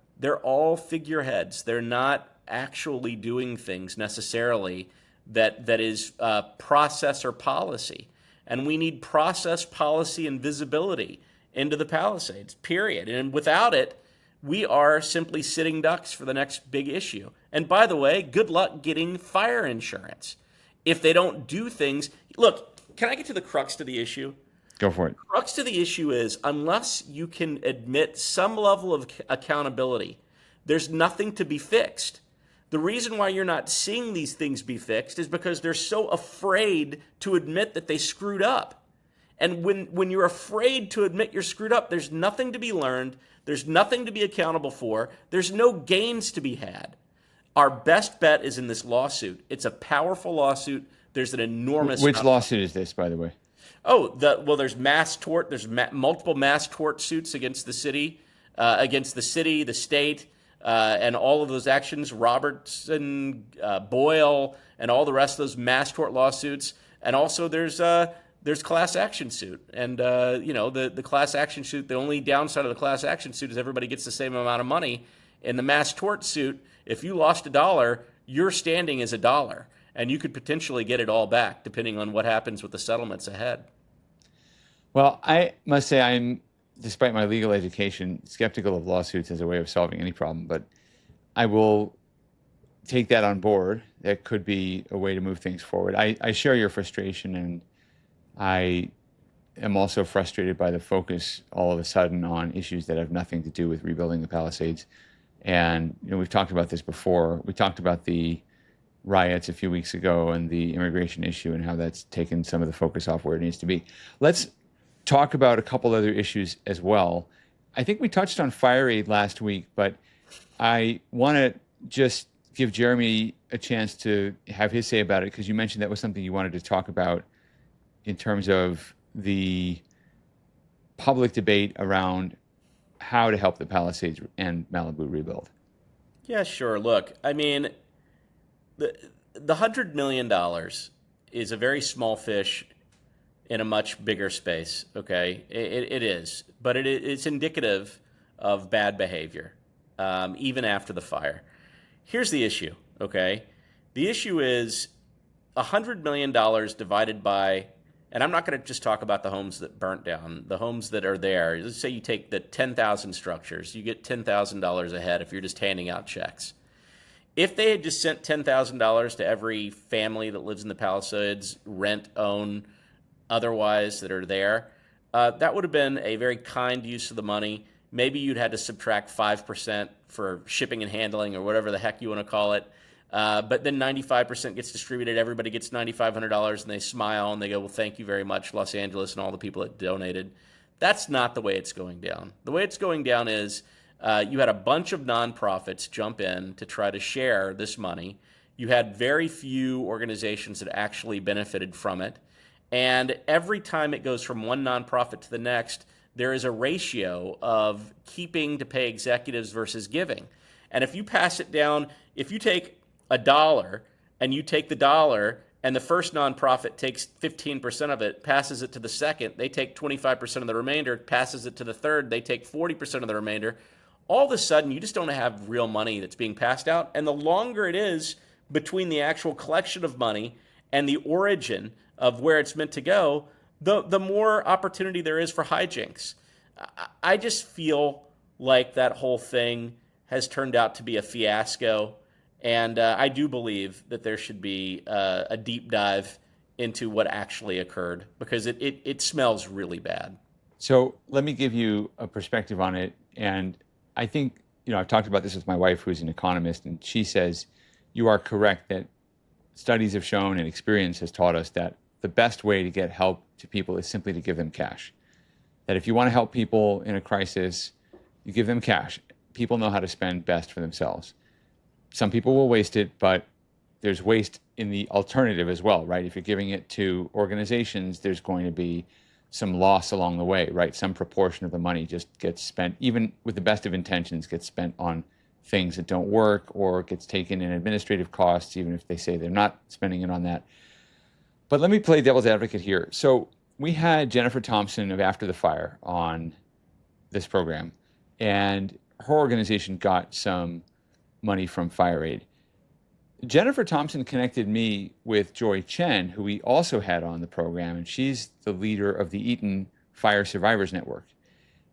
figureheads. They're not actually doing things necessarily that is process or policy. And we need process, policy, and visibility into the Palisades, period. And without it, we are simply sitting ducks for the next big issue. And by the way, good luck getting fire insurance if they don't do things. Look, can I get to the crux to the issue? Go for it. The crux to the issue is, unless you can admit some level of accountability, there's nothing to be fixed. The reason why you're not seeing these things be fixed is because they're so afraid to admit that they screwed up. And when you're afraid to admit you're screwed up, there's nothing to be learned. There's nothing to be accountable for. There's no gains to be had. Our best bet is in this lawsuit. It's a powerful lawsuit. There's an enormous... Which lawsuit is this, by the way? Oh, there's mass tort. There's multiple mass tort suits against the city, the state, and all of those actions. Robertson, Boyle, and all the rest of those mass tort lawsuits. And also there's class action suit. And the class action suit. The only downside of the class action suit is everybody gets the same amount of money. In the mass tort suit, if you lost $1, your standing is $1. And you could potentially get it all back, depending on what happens with the settlements ahead. Well, I must say I'm, despite my legal education, skeptical of lawsuits as a way of solving any problem. But I will take that on board. That could be a way to move things forward. I share your frustration, and I am also frustrated by the focus all of a sudden on issues that have nothing to do with rebuilding the Palisades. And we've talked about this before. We talked about the riots a few weeks ago and the immigration issue and how that's taken some of the focus off where it needs to be. Let's talk about a couple other issues as well. I think we touched on fire aid last week, but I want to just give Jeremy a chance to have his say about it, because you mentioned that was something you wanted to talk about in terms of the public debate around how to help the Palisades and Malibu rebuild. Yeah, sure. Look, I mean, the $100 million is a very small fish in a much bigger space, okay? It is. But it's indicative of bad behavior, even after the fire. Here's the issue, okay? The issue is $100 million divided by, and I'm not going to just talk about the homes that burnt down, the homes that are there. Let's say you take the 10,000 structures. You get $10,000 a head if you're just handing out checks. If they had just sent $10,000 to every family that lives in the Palisades, rent, own, otherwise that are there, that would have been a very kind use of the money. Maybe you'd had to subtract 5% for shipping and handling or whatever the heck you want to call it. But then 95% gets distributed. Everybody gets $9,500 and they smile and they go, well, thank you very much, Los Angeles, and all the people that donated. That's not the way it's going down. The way it's going down is you had a bunch of nonprofits jump in to try to share this money. You had very few organizations that actually benefited from it. And every time it goes from one nonprofit to the next, there is a ratio of keeping to pay executives versus giving. And if you pass it down, if you take $1 and you take the dollar and the first nonprofit takes 15% of it, passes it to the second, they take 25% of the remainder, passes it to the third, they take 40% of the remainder, all of a sudden you just don't have real money that's being passed out. And the longer it is between the actual collection of money and the origin of where it's meant to go, the more opportunity there is for hijinks. I just feel like that whole thing has turned out to be a fiasco, and I do believe that there should be a deep dive into what actually occurred, because it smells really bad. So let me give you a perspective on it, and I think, I've talked about this with my wife, who's an economist, and she says you are correct that studies have shown and experience has taught us that the best way to get help to people is simply to give them cash. That if you want to help people in a crisis, you give them cash. People know how to spend best for themselves. Some people will waste it, but there's waste in the alternative as well, right? If you're giving it to organizations, there's going to be some loss along the way, right? Some proportion of the money just gets spent, even with the best of intentions, gets spent on things that don't work, or gets taken in administrative costs, even if they say they're not spending it on that. But let me play devil's advocate here. So we had Jennifer Thompson of After the Fire on this program, and her organization got some money from Fire Aid. Jennifer Thompson connected me with Joy Chen, who we also had on the program, and she's the leader of the Eaton Fire Survivors Network.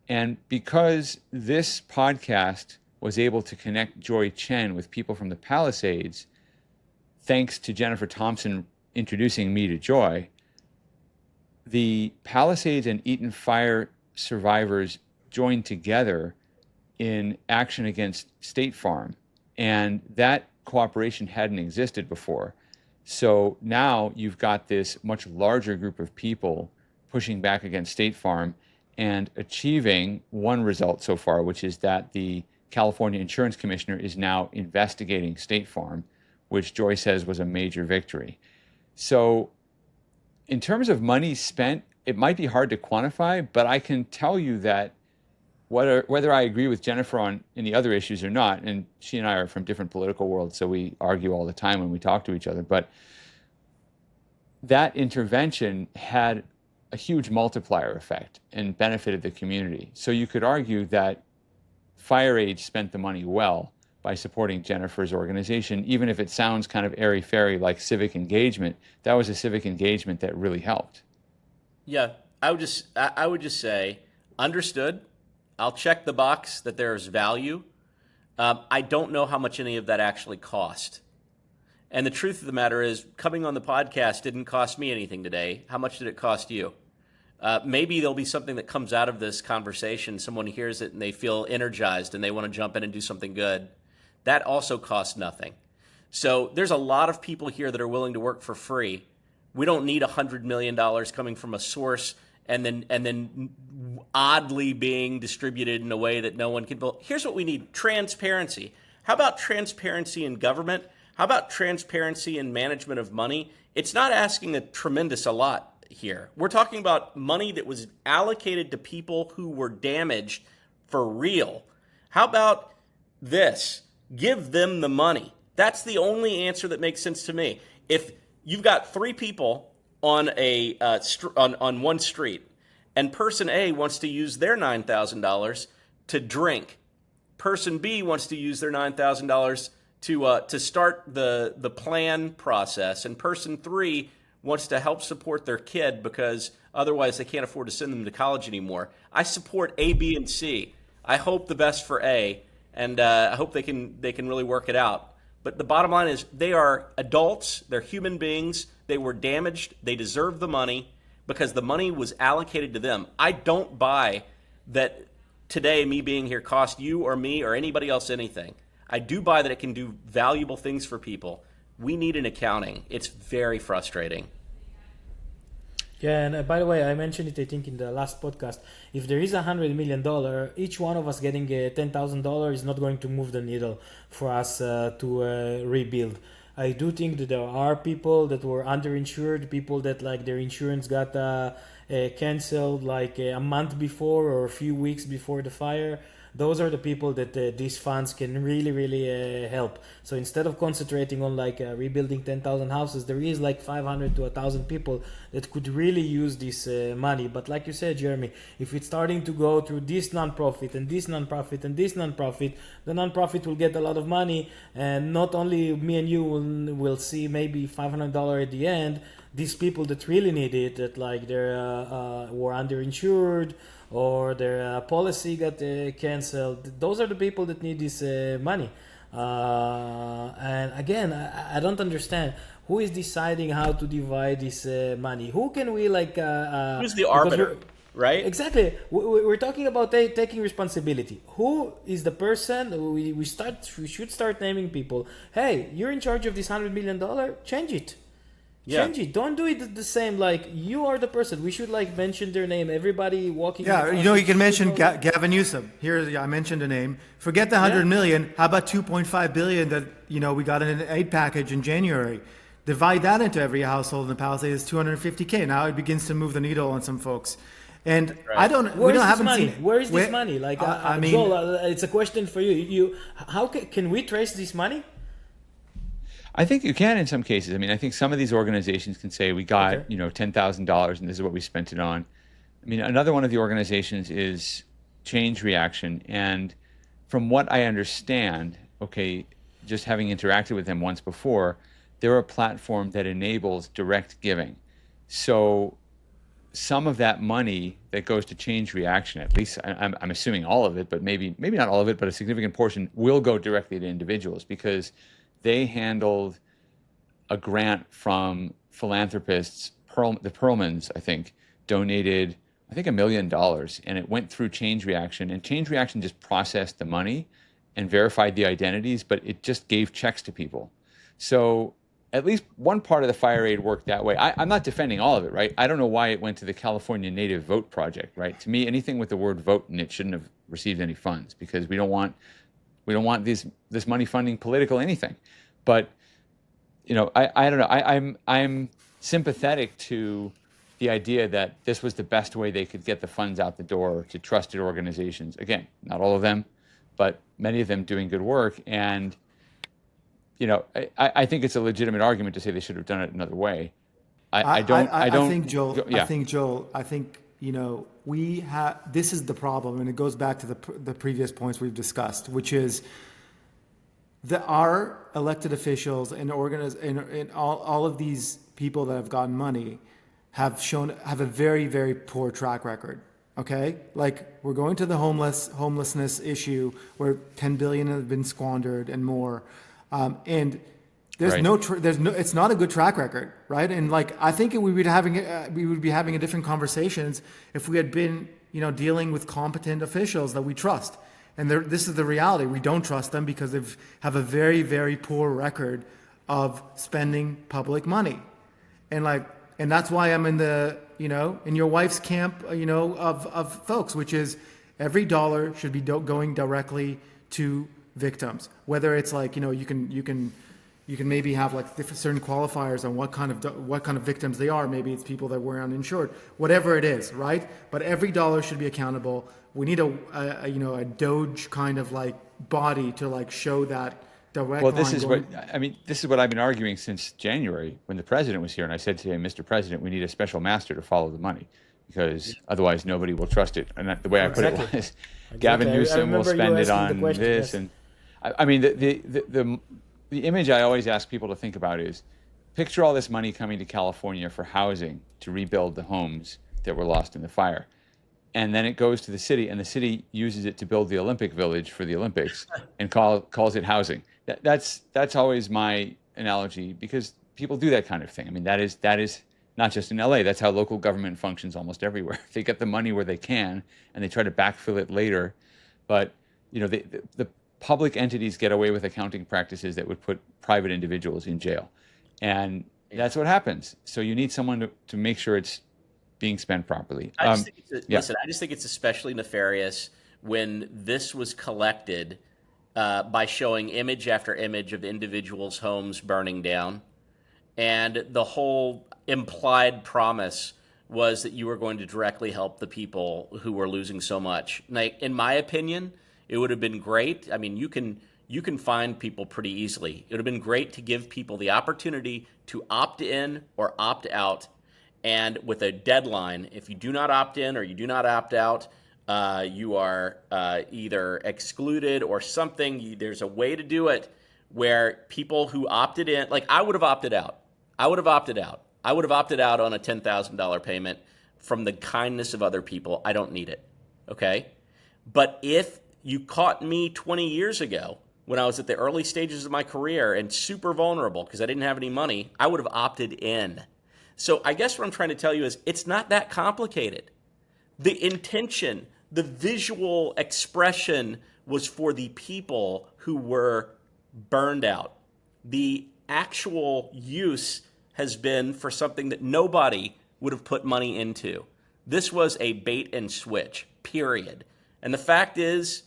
And because this podcast was able to connect Joy Chen with people from the Palisades, thanks to Jennifer Thompson introducing me to Joy, the Palisades and Eaton Fire survivors joined together in action against State Farm. And that cooperation hadn't existed before. So now you've got this much larger group of people pushing back against State Farm and achieving one result so far, which is that the California Insurance Commissioner is now investigating State Farm, which Joy says was a major victory. So in terms of money spent, it might be hard to quantify, but I can tell you that whether I agree with Jennifer on any other issues or not, and she and I are from different political worlds, so we argue all the time when we talk to each other, but that intervention had a huge multiplier effect and benefited the community. So you could argue that FireAge spent the money well by supporting Jennifer's organization, even if it sounds kind of airy-fairy like civic engagement. That was a civic engagement that really helped. Yeah, I would just say, understood. I'll check the box that there's value. I don't know how much any of that actually cost. And the truth of the matter is, coming on the podcast didn't cost me anything today. How much did it cost you? Maybe there'll be something that comes out of this conversation. Someone hears it and they feel energized and they want to jump in and do something good. That also costs nothing. So there's a lot of people here that are willing to work for free. We don't need $100 million coming from a source and then oddly being distributed in a way that no one can build. Here's what we need: transparency. How about transparency in government? How about transparency in management of money? It's not asking a lot here. We're talking about money that was allocated to people who were damaged for real. How about this? Give them the money. That's the only answer that makes sense to me. If you've got three people on on one street, and person A wants to use their $9,000 to drink, person B wants to use their $9,000 to start the plan process, and person 3 wants to help support their kid because otherwise they can't afford to send them to college anymore. I support A, B, and C. I hope the best for A, and I hope they can really work it out. But the bottom line is they are adults, they're human beings, they were damaged, they deserve the money because the money was allocated to them. I don't buy that today me being here cost you or me or anybody else anything. I do buy that it can do valuable things for people. We need an accounting. It's very frustrating. Yeah, and by the way, I mentioned it, I think, in the last podcast. If there is $100 million, each one of us getting $10,000 is not going to move the needle for us to rebuild. I do think that there are people that were underinsured, people that like their insurance got canceled like a month before or a few weeks before the fire. Those are the people that these funds can really help. So instead of concentrating on like rebuilding 10,000 houses, there is like 500 to 1,000 people that could really use this money. But like you said, Jeremy, if it's starting to go through this nonprofit and this nonprofit and this nonprofit, the nonprofit will get a lot of money, and not only me and you will see maybe $500 at the end. These people that really need it, that like they're were underinsured, or their policy got canceled. Those are the people that need this money. And again, I don't understand who is deciding how to divide this money. Who can we like? Who's the arbiter, right? Exactly. We're talking about taking responsibility. Who is the person? We should start naming people. Hey, you're in charge of this $100 million. Change it. Yeah. Change it. Don't do it the same. Like, you are the person. We should like mention their name. Everybody walking. Yeah, you can mention Gavin Newsom. Here, I mentioned a name. Forget the 100 million. How about 2.5 billion that we got in an aid package in January? Divide that into every household in the Palisades, 250K. Now it begins to move the needle on some folks. And right. Where is this money? Like, I mean, Joel, it's a question for you. How can we trace this money? I think you can in some cases. I mean, I think some of these organizations can say we got, $10,000 and this is what we spent it on. I mean, another one of the organizations is Change Reaction. And from what I understand, just having interacted with them once before, they're a platform that enables direct giving. So some of that money that goes to Change Reaction, at least I'm assuming all of it, but maybe not all of it, but a significant portion will go directly to individuals, because they handled a grant from philanthropists. The Perlmans, I think, donated, I think, $1 million, and it went through Change Reaction, and Change Reaction just processed the money and verified the identities, but it just gave checks to people. So at least one part of the fire aid worked that way. I'm not defending all of it, right? I don't know why it went to the California Native Vote Project, right? To me, anything with the word vote in it shouldn't have received any funds, because we don't want this money funding political anything. But I don't know. I'm sympathetic to the idea that this was the best way they could get the funds out the door to trusted organizations. Again, not all of them, but many of them doing good work. And I think it's a legitimate argument to say they should have done it another way. I think Joel, this is the problem, and it goes back to the previous points we've discussed, which is that our elected officials and all of these people that have gotten money have a very, very poor track record. Okay, like we're going to the homelessness issue where 10 billion has been squandered and more, and there's right. It's not a good track record, right? And like I think we would be having a different conversations if we had been dealing with competent officials that we trust. And this is the reality: we don't trust them because they have a very, very poor record of spending public money, and that's why I'm in the in your wife's camp, of folks, which is every dollar should be going directly to victims. Whether it's like you can maybe have like certain qualifiers on what kind of victims they are. Maybe it's people that were uninsured, whatever it is, right? But every dollar should be accountable. We need a Doge kind of like body to like show that. Well, this is what I've been arguing since January when the president was here, and I said to him, Mr. President, we need a special master to follow the money, because otherwise nobody will trust it. And the way I put it was, Gavin Newsom will spend it on this, yes. And I mean the image I always ask people to think about is, picture all this money coming to California for housing to rebuild the homes that were lost in the fire. And then it goes to the city, and the city uses it to build the Olympic Village for the Olympics and calls it housing. That's always my analogy, because people do that kind of thing. I mean, that is not just in LA. That's how local government functions almost everywhere. They get the money where they can, and they try to backfill it later. But the public entities get away with accounting practices that would put private individuals in jail, and that's what happens. So you need someone to make sure it's being spent properly. I just think it's especially nefarious when this was collected by showing image after image of individuals' homes burning down. And the whole implied promise was that you were going to directly help the people who were losing so much. Like, in my opinion, it would have been great. I mean, you can find people pretty easily. It would have been great to give people the opportunity to opt in or opt out, and with a deadline. If you do not opt in or you do not opt out, you are either excluded or something. There's a way to do it where people who opted in, like I would have opted out. I would have opted out on a $10,000 payment from the kindness of other people. I don't need it, okay? But if you caught me 20 years ago when I was at the early stages of my career and super vulnerable because I didn't have any money, I would have opted in. So I guess what I'm trying to tell you is it's not that complicated. The intention, the visual expression was for the people who were burned out. The actual use has been for something that nobody would have put money into. This was a bait and switch, period. And the fact is,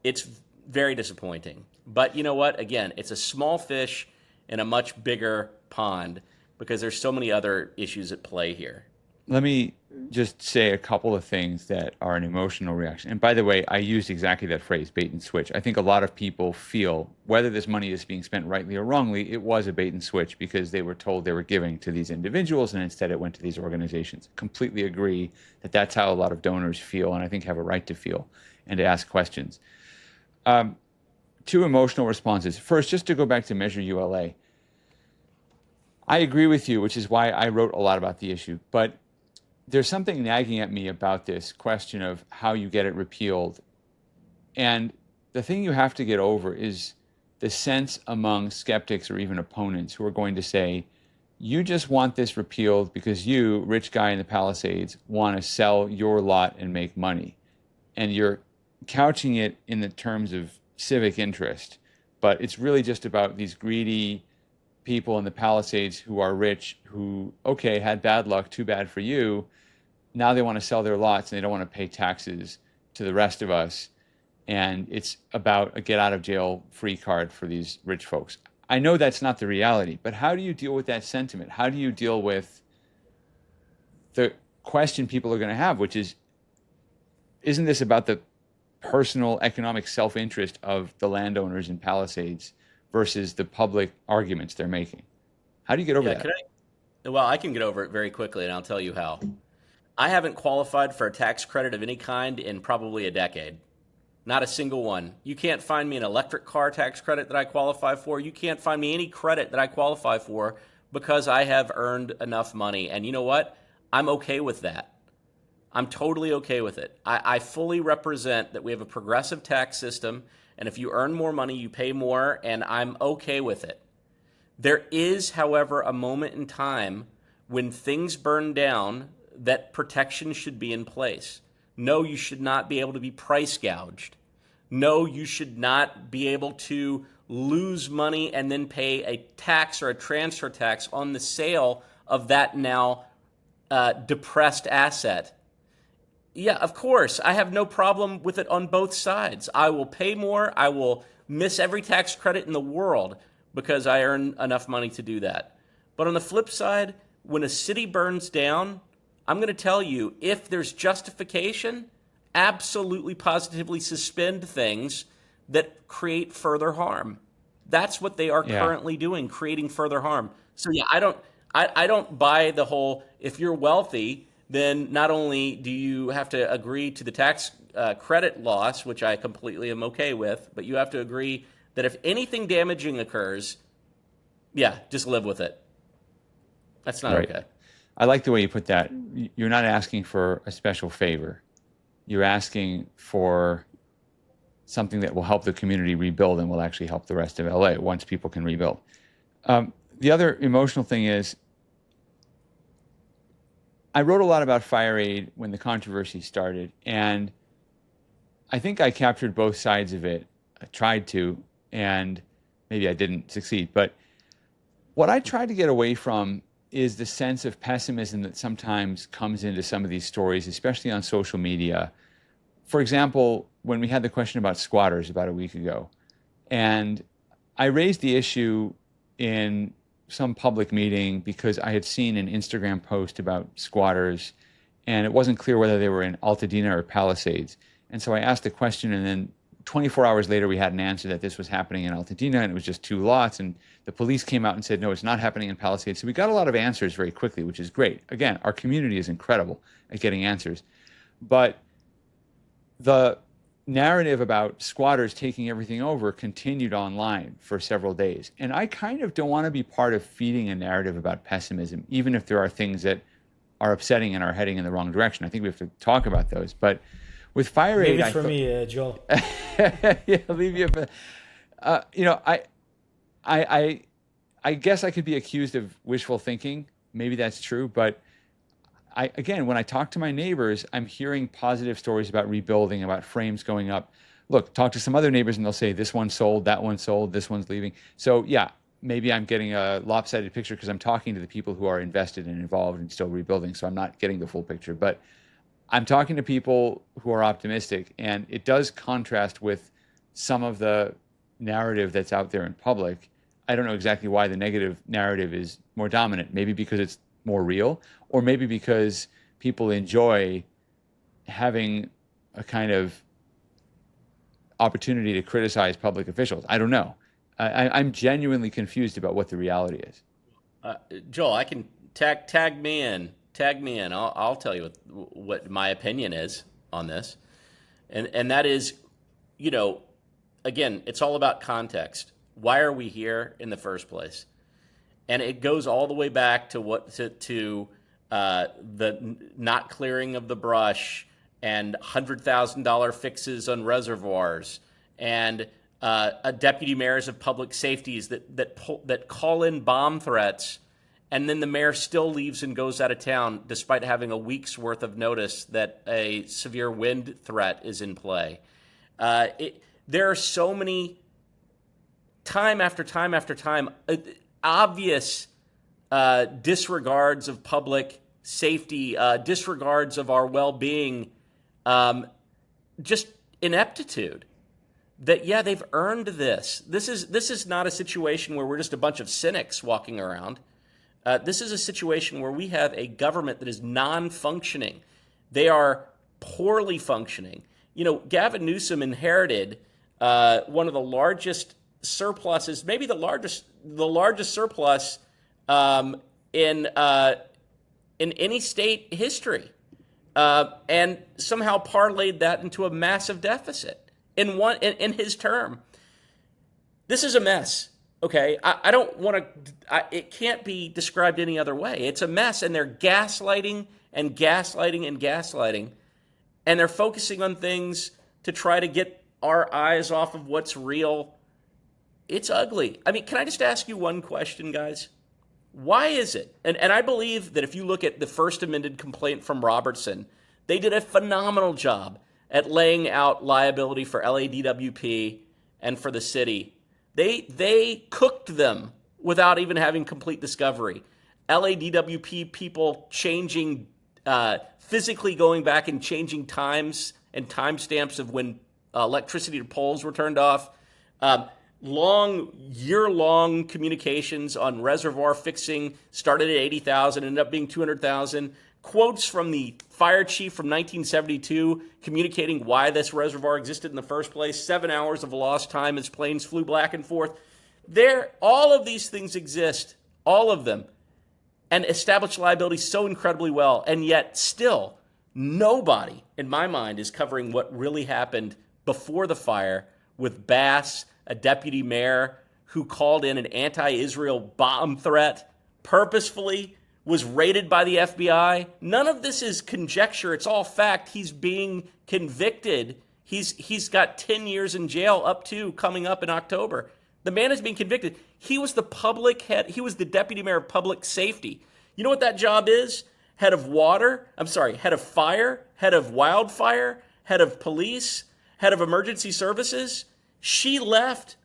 it's very disappointing. But you know what? Again, it's a small fish in a much bigger pond, because there's so many other issues at play here. Let me just say a couple of things that are an emotional reaction. And by the way, I used exactly that phrase, bait and switch. I think a lot of people feel, whether this money is being spent rightly or wrongly, it was a bait and switch because they were told they were giving to these individuals and instead it went to these organizations. Completely agree that that's how a lot of donors feel, and I think have a right to feel and to ask questions. two emotional responses. First, just to go back to Measure ULA, I agree with you, which is why I wrote a lot about the issue. But there's something nagging at me about this question of how you get it repealed. And the thing you have to get over is the sense among skeptics or even opponents who are going to say, you just want this repealed because you, rich guy in the Palisades, want to sell your lot and make money. And you're couching it in the terms of civic interest. But it's really just about these greedy people in the Palisades who are rich, who, okay, had bad luck, too bad for you. Now they want to sell their lots and they don't want to pay taxes to the rest of us. And it's about a get out of jail free card for these rich folks. I know that's not the reality, but how do you deal with that sentiment? How do you deal with the question people are going to have, which is, isn't this about the personal economic self-interest of the landowners in Palisades versus the public arguments they're making? How do you get over that? Well, I can get over it very quickly, and I'll tell you how. I haven't qualified for a tax credit of any kind in probably a decade. Not a single one. You can't find me an electric car tax credit that I qualify for. You can't find me any credit that I qualify for because I have earned enough money. And you know what? I'm okay with that. I'm totally okay with it. I fully represent that we have a progressive tax system, and if you earn more money, you pay more, and I'm okay with it. There is, however, a moment in time when things burn down that protection should be in place. No, you should not be able to be price gouged. No, you should not be able to lose money and then pay a tax or a transfer tax on the sale of that now depressed asset. Yeah, of course, I have no problem with it on both sides. I will pay more. I will miss every tax credit in the world because I earn enough money to do that. But on the flip side, when a city burns down, I'm going to tell you, if there's justification, absolutely positively suspend things that create further harm. That's what they are currently doing, creating further harm. So yeah, I don't buy the whole, if you're wealthy, then not only do you have to agree to the tax credit loss, which I completely am okay with, but you have to agree that if anything damaging occurs, yeah, just live with it. That's not okay. I like the way you put that. You're not asking for a special favor. You're asking for something that will help the community rebuild and will actually help the rest of LA once people can rebuild. The other emotional thing is, I wrote a lot about fire aid when the controversy started, and I think I captured both sides of it. I tried to, and maybe I didn't succeed. But what I tried to get away from is the sense of pessimism that sometimes comes into some of these stories, especially on social media. For example, when we had the question about squatters about a week ago, and I raised the issue in some public meeting because I had seen an Instagram post about squatters, and it wasn't clear whether they were in Altadena or Palisades. And so I asked the question, and then 24 hours later, we had an answer that this was happening in Altadena, and it was just 2 lots. And the police came out and said, no, it's not happening in Palisades. So we got a lot of answers very quickly, which is great. Again, our community is incredible at getting answers. But the narrative about squatters taking everything over continued online for several days. And I kind of don't want to be part of feeding a narrative about pessimism, even if there are things that are upsetting and are heading in the wrong direction. I think we have to talk about those. But with fire aid, leave it for me, Joel. Yeah, leave you. I guess I could be accused of wishful thinking. Maybe that's true, but again, when I talk to my neighbors, I'm hearing positive stories about rebuilding, about frames going up. Look, talk to some other neighbors and they'll say, this one sold, that one sold, this one's leaving. So yeah, maybe I'm getting a lopsided picture because I'm talking to the people who are invested and involved and still rebuilding. So I'm not getting the full picture, but I'm talking to people who are optimistic, and it does contrast with some of the narrative that's out there in public. I don't know exactly why the negative narrative is more dominant. Maybe because it's more real, or maybe because people enjoy having a kind of opportunity to criticize public officials. I don't know. I'm genuinely confused about what the reality is. Joel, I can tag me in. Tag me in. I'll tell you what my opinion is on this, and that is, again, it's all about context. Why are we here in the first place? And it goes all the way back to the not clearing of the brush and $100,000 fixes on reservoirs and deputy mayors of public safeties that call in bomb threats, and then the mayor still leaves and goes out of town despite having a week's worth of notice that a severe wind threat is in play. There are so many, time after time after time, obvious disregards of public safety, disregards of our well-being, just ineptitude. That, yeah, they've earned this. This is not a situation where we're just a bunch of cynics walking around. This is a situation where we have a government that is non-functioning. They are poorly functioning. You know, Gavin Newsom inherited one of the largest surpluses, maybe the largest surplus in any state history, and somehow parlayed that into a massive deficit in his term. This is a mess. Okay, I don't want to. It can't be described any other way. It's a mess, and they're gaslighting and gaslighting and gaslighting, and they're focusing on things to try to get our eyes off of what's real. It's ugly. I mean, can I just ask you one question, guys? Why is it? And I believe that if you look at the first amended complaint from Robertson, they did a phenomenal job at laying out liability for LADWP and for the city. They cooked them without even having complete discovery. LADWP people changing, physically going back and changing times and timestamps of when electricity to poles were turned off. Year-long communications on reservoir fixing started at 80,000, ended up being 200,000. Quotes from the fire chief from 1972 communicating why this reservoir existed in the first place. 7 hours of lost time as planes flew back and forth. All of these things exist, all of them, and establish liability so incredibly well. And yet still, nobody, in my mind, is covering what really happened before the fire with Bass, a deputy mayor who called in an anti-Israel bomb threat purposefully, was raided by the FBI. None of this is conjecture. It's all fact. He's being convicted. He's got 10 years in jail coming up in October. The man is being convicted. He was the public head. He was the deputy mayor of public safety. You know what that job is? Head of fire, head of wildfire, head of police, head of emergency services. She left.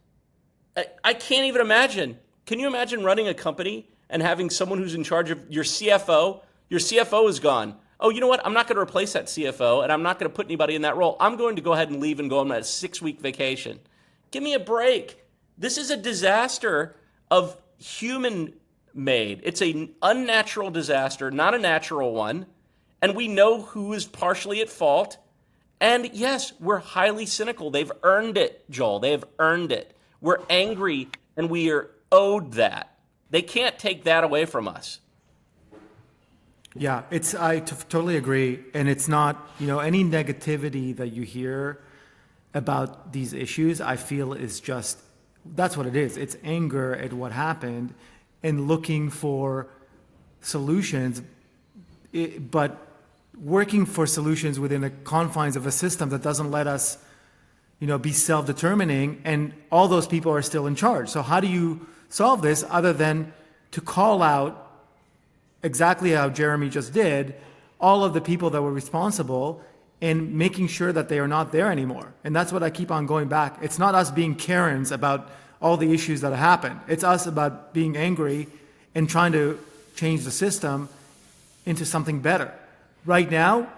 I can't even imagine. Can you imagine running a company and having someone who's in charge of your CFO? Your CFO is gone. Oh, you know what? I'm not going to replace that CFO, and I'm not going to put anybody in that role. I'm going to go ahead and leave and go on a 6-week vacation. Give me a break. This is a disaster of human-made. It's an unnatural disaster, not a natural one. And we know who is partially at fault. And yes, we're highly cynical. They've earned it, Joel. They have earned it. We're angry, and we are owed that. They can't take that away from us. Yeah, I totally agree. And it's not, any negativity that you hear about these issues, I feel is just, that's what it is. It's anger at what happened and looking for solutions, but working for solutions within the confines of a system that doesn't let us, be self-determining, and all those people are still in charge. So how do you solve this other than to call out exactly how Jeremy just did, all of the people that were responsible and making sure that they are not there anymore? And that's what I keep on going back. It's not us being Karens about all the issues that happened. It's us about being angry and trying to change the system into something better. Right now,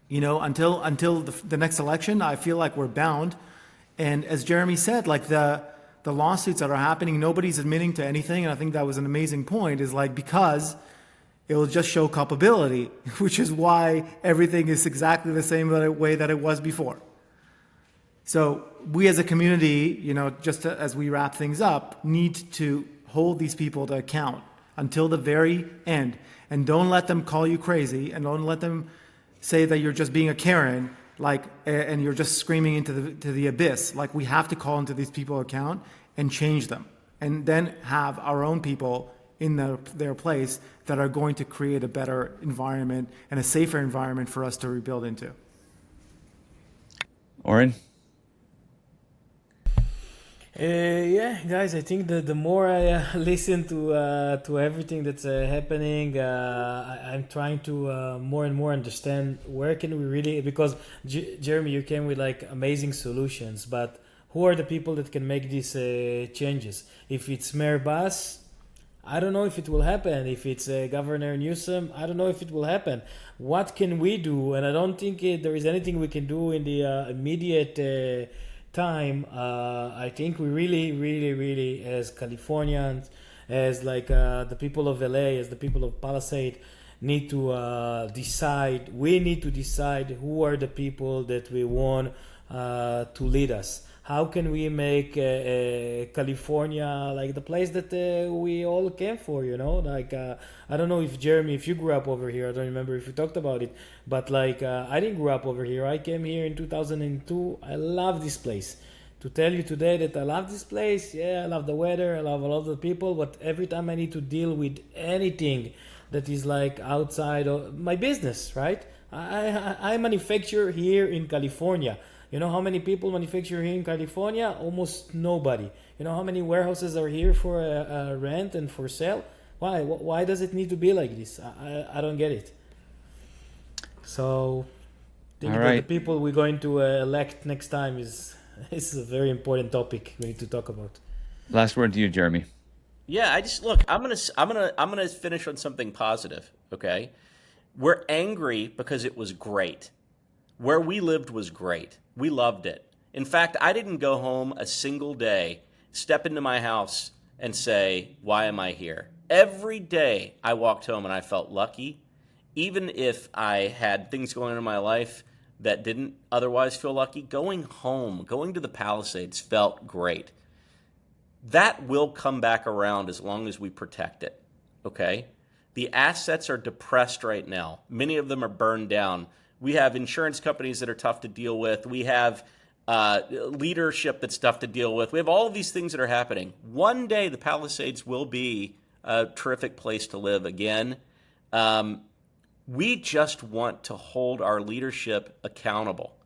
until the next election, I feel like we're bound. And as Jeremy said, like the lawsuits that are happening, nobody's admitting to anything. And I think that was an amazing point, is like, because it will just show culpability, which is why everything is exactly the same way that it was before. So we as a community, just as we wrap things up, need to hold these people to account until the very end. And don't let them call you crazy, and don't let them say that you're just being a Karen. like, and you're just screaming into the abyss. Like, we have to call into these people account and change them, and then have our own people in their place that are going to create a better environment and a safer environment for us to rebuild into. Oren? Yeah, guys, I think that the more I listen to everything that's happening, I'm trying to more and more understand where can we really, because Jeremy, you came with like amazing solutions, but who are the people that can make these changes? If it's Mayor Bass, I don't know if it will happen. If it's Governor Newsom, I don't know if it will happen. What can we do? And I don't think there is anything we can do in the immediate time. I think we really, as Californians, as like the people of LA, as the people of Palisade, need to decide. We need to decide who are the people that we want to lead us. How can we make California like the place that we all came for, you know? Like, I don't know if Jeremy, if you grew up over here, I don't remember if we talked about it, but like, I didn't grow up over here. I came here in 2002. I love this place. To tell you today that I love this place, yeah, I love the weather, I love a lot of the people, but every time I need to deal with anything that is like outside of my business, right? I manufacture here in California. You know how many people manufacture here in California? Almost nobody. You know how many warehouses are here for rent and for sale? Why? Why does it need to be like this? I don't get it. So, I think that the people we're going to elect next time is a very important topic we need to talk about. Last word to you, Jeremy. Yeah, I just look. I'm gonna finish on something positive. Okay, we're angry because it was great. Where we lived was great. We loved it. In fact, I didn't go home a single day, step into my house and say, why am I here? Every day I walked home and I felt lucky. Even if I had things going on in my life that didn't otherwise feel lucky, going home, going to the Palisades felt great. That will come back around as long as we protect it, okay? The assets are depressed right now. Many of them are burned down. We have insurance companies that are tough to deal with. We have leadership that's tough to deal with. We have all of these things that are happening. One day, the Palisades will be a terrific place to live again. We just want to hold our leadership accountable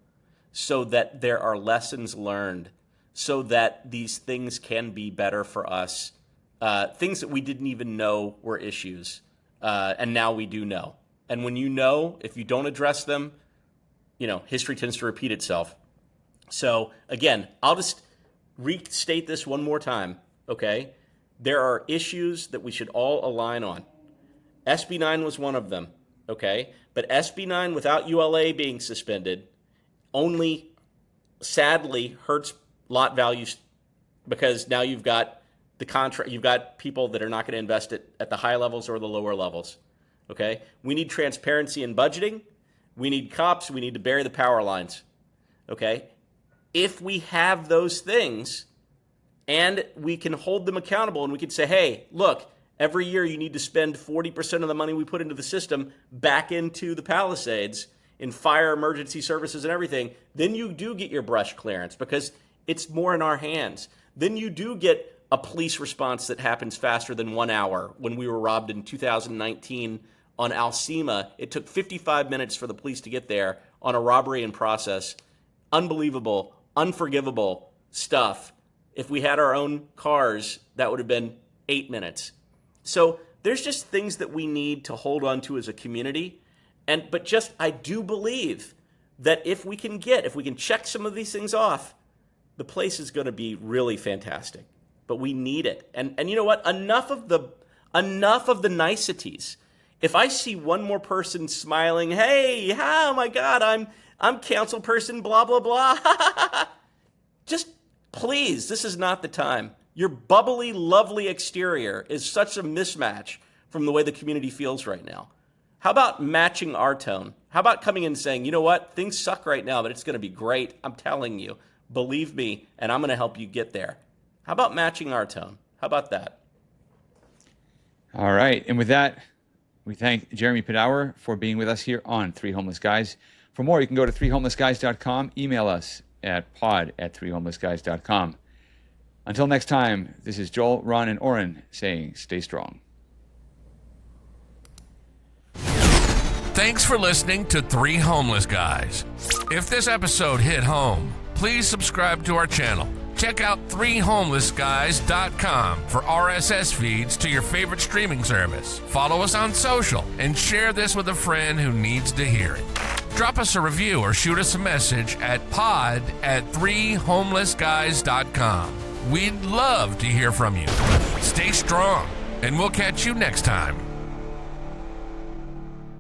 so that there are lessons learned, so that these things can be better for us, things that we didn't even know were issues, and now we do know. And when you know, if you don't address them, you know, history tends to repeat itself. So again, I'll just restate this one more time, okay? There are issues that we should all align on. SB9 was one of them, okay? But SB9 without ULA being suspended only sadly hurts lot values, because now you've got the contract, you've got people that are not going to invest it at the high levels or the lower levels. Okay, we need transparency in budgeting. We need cops. We need to bury the power lines. Okay, if we have those things and we can hold them accountable and we can say, hey, look, every year you need to spend 40% of the money we put into the system back into the Palisades in fire, emergency services and everything, then you do get your brush clearance because it's more in our hands. Then you do get a police response that happens faster than 1 hour. When we were robbed in 2019 on Alcima, it took 55 minutes for the police to get there on a robbery in process. Unbelievable, unforgivable stuff. If we had our own cars, that would have been 8 minutes. So there's just things that we need to hold on to as a community. But just, I do believe that if we can check some of these things off, the place is going to be really fantastic. But we need it. And you know what? Enough of the niceties. If I see one more person smiling, hey, oh my God, I'm council person, blah, blah, blah. Just please, this is not the time. Your bubbly, lovely exterior is such a mismatch from the way the community feels right now. How about matching our tone? How about coming in and saying, you know what, things suck right now, but it's going to be great. I'm telling you, believe me, and I'm going to help you get there. How about matching our tone? How about that? All right. And with that, we thank Jeremy Padawer for being with us here on Three Homeless Guys. For more, you can go to threehomelessguys.com, email us at pod@threehomelessguys.com. Until next time, this is Joel, Ron, and Oren saying stay strong. Thanks for listening to Three Homeless Guys. If this episode hit home, please subscribe to our channel. Check out threehomelessguys.com for RSS feeds to your favorite streaming service. Follow us on social and share this with a friend who needs to hear it. Drop us a review or shoot us a message at pod@threehomelessguys.com. We'd love to hear from you. Stay strong, and we'll catch you next time.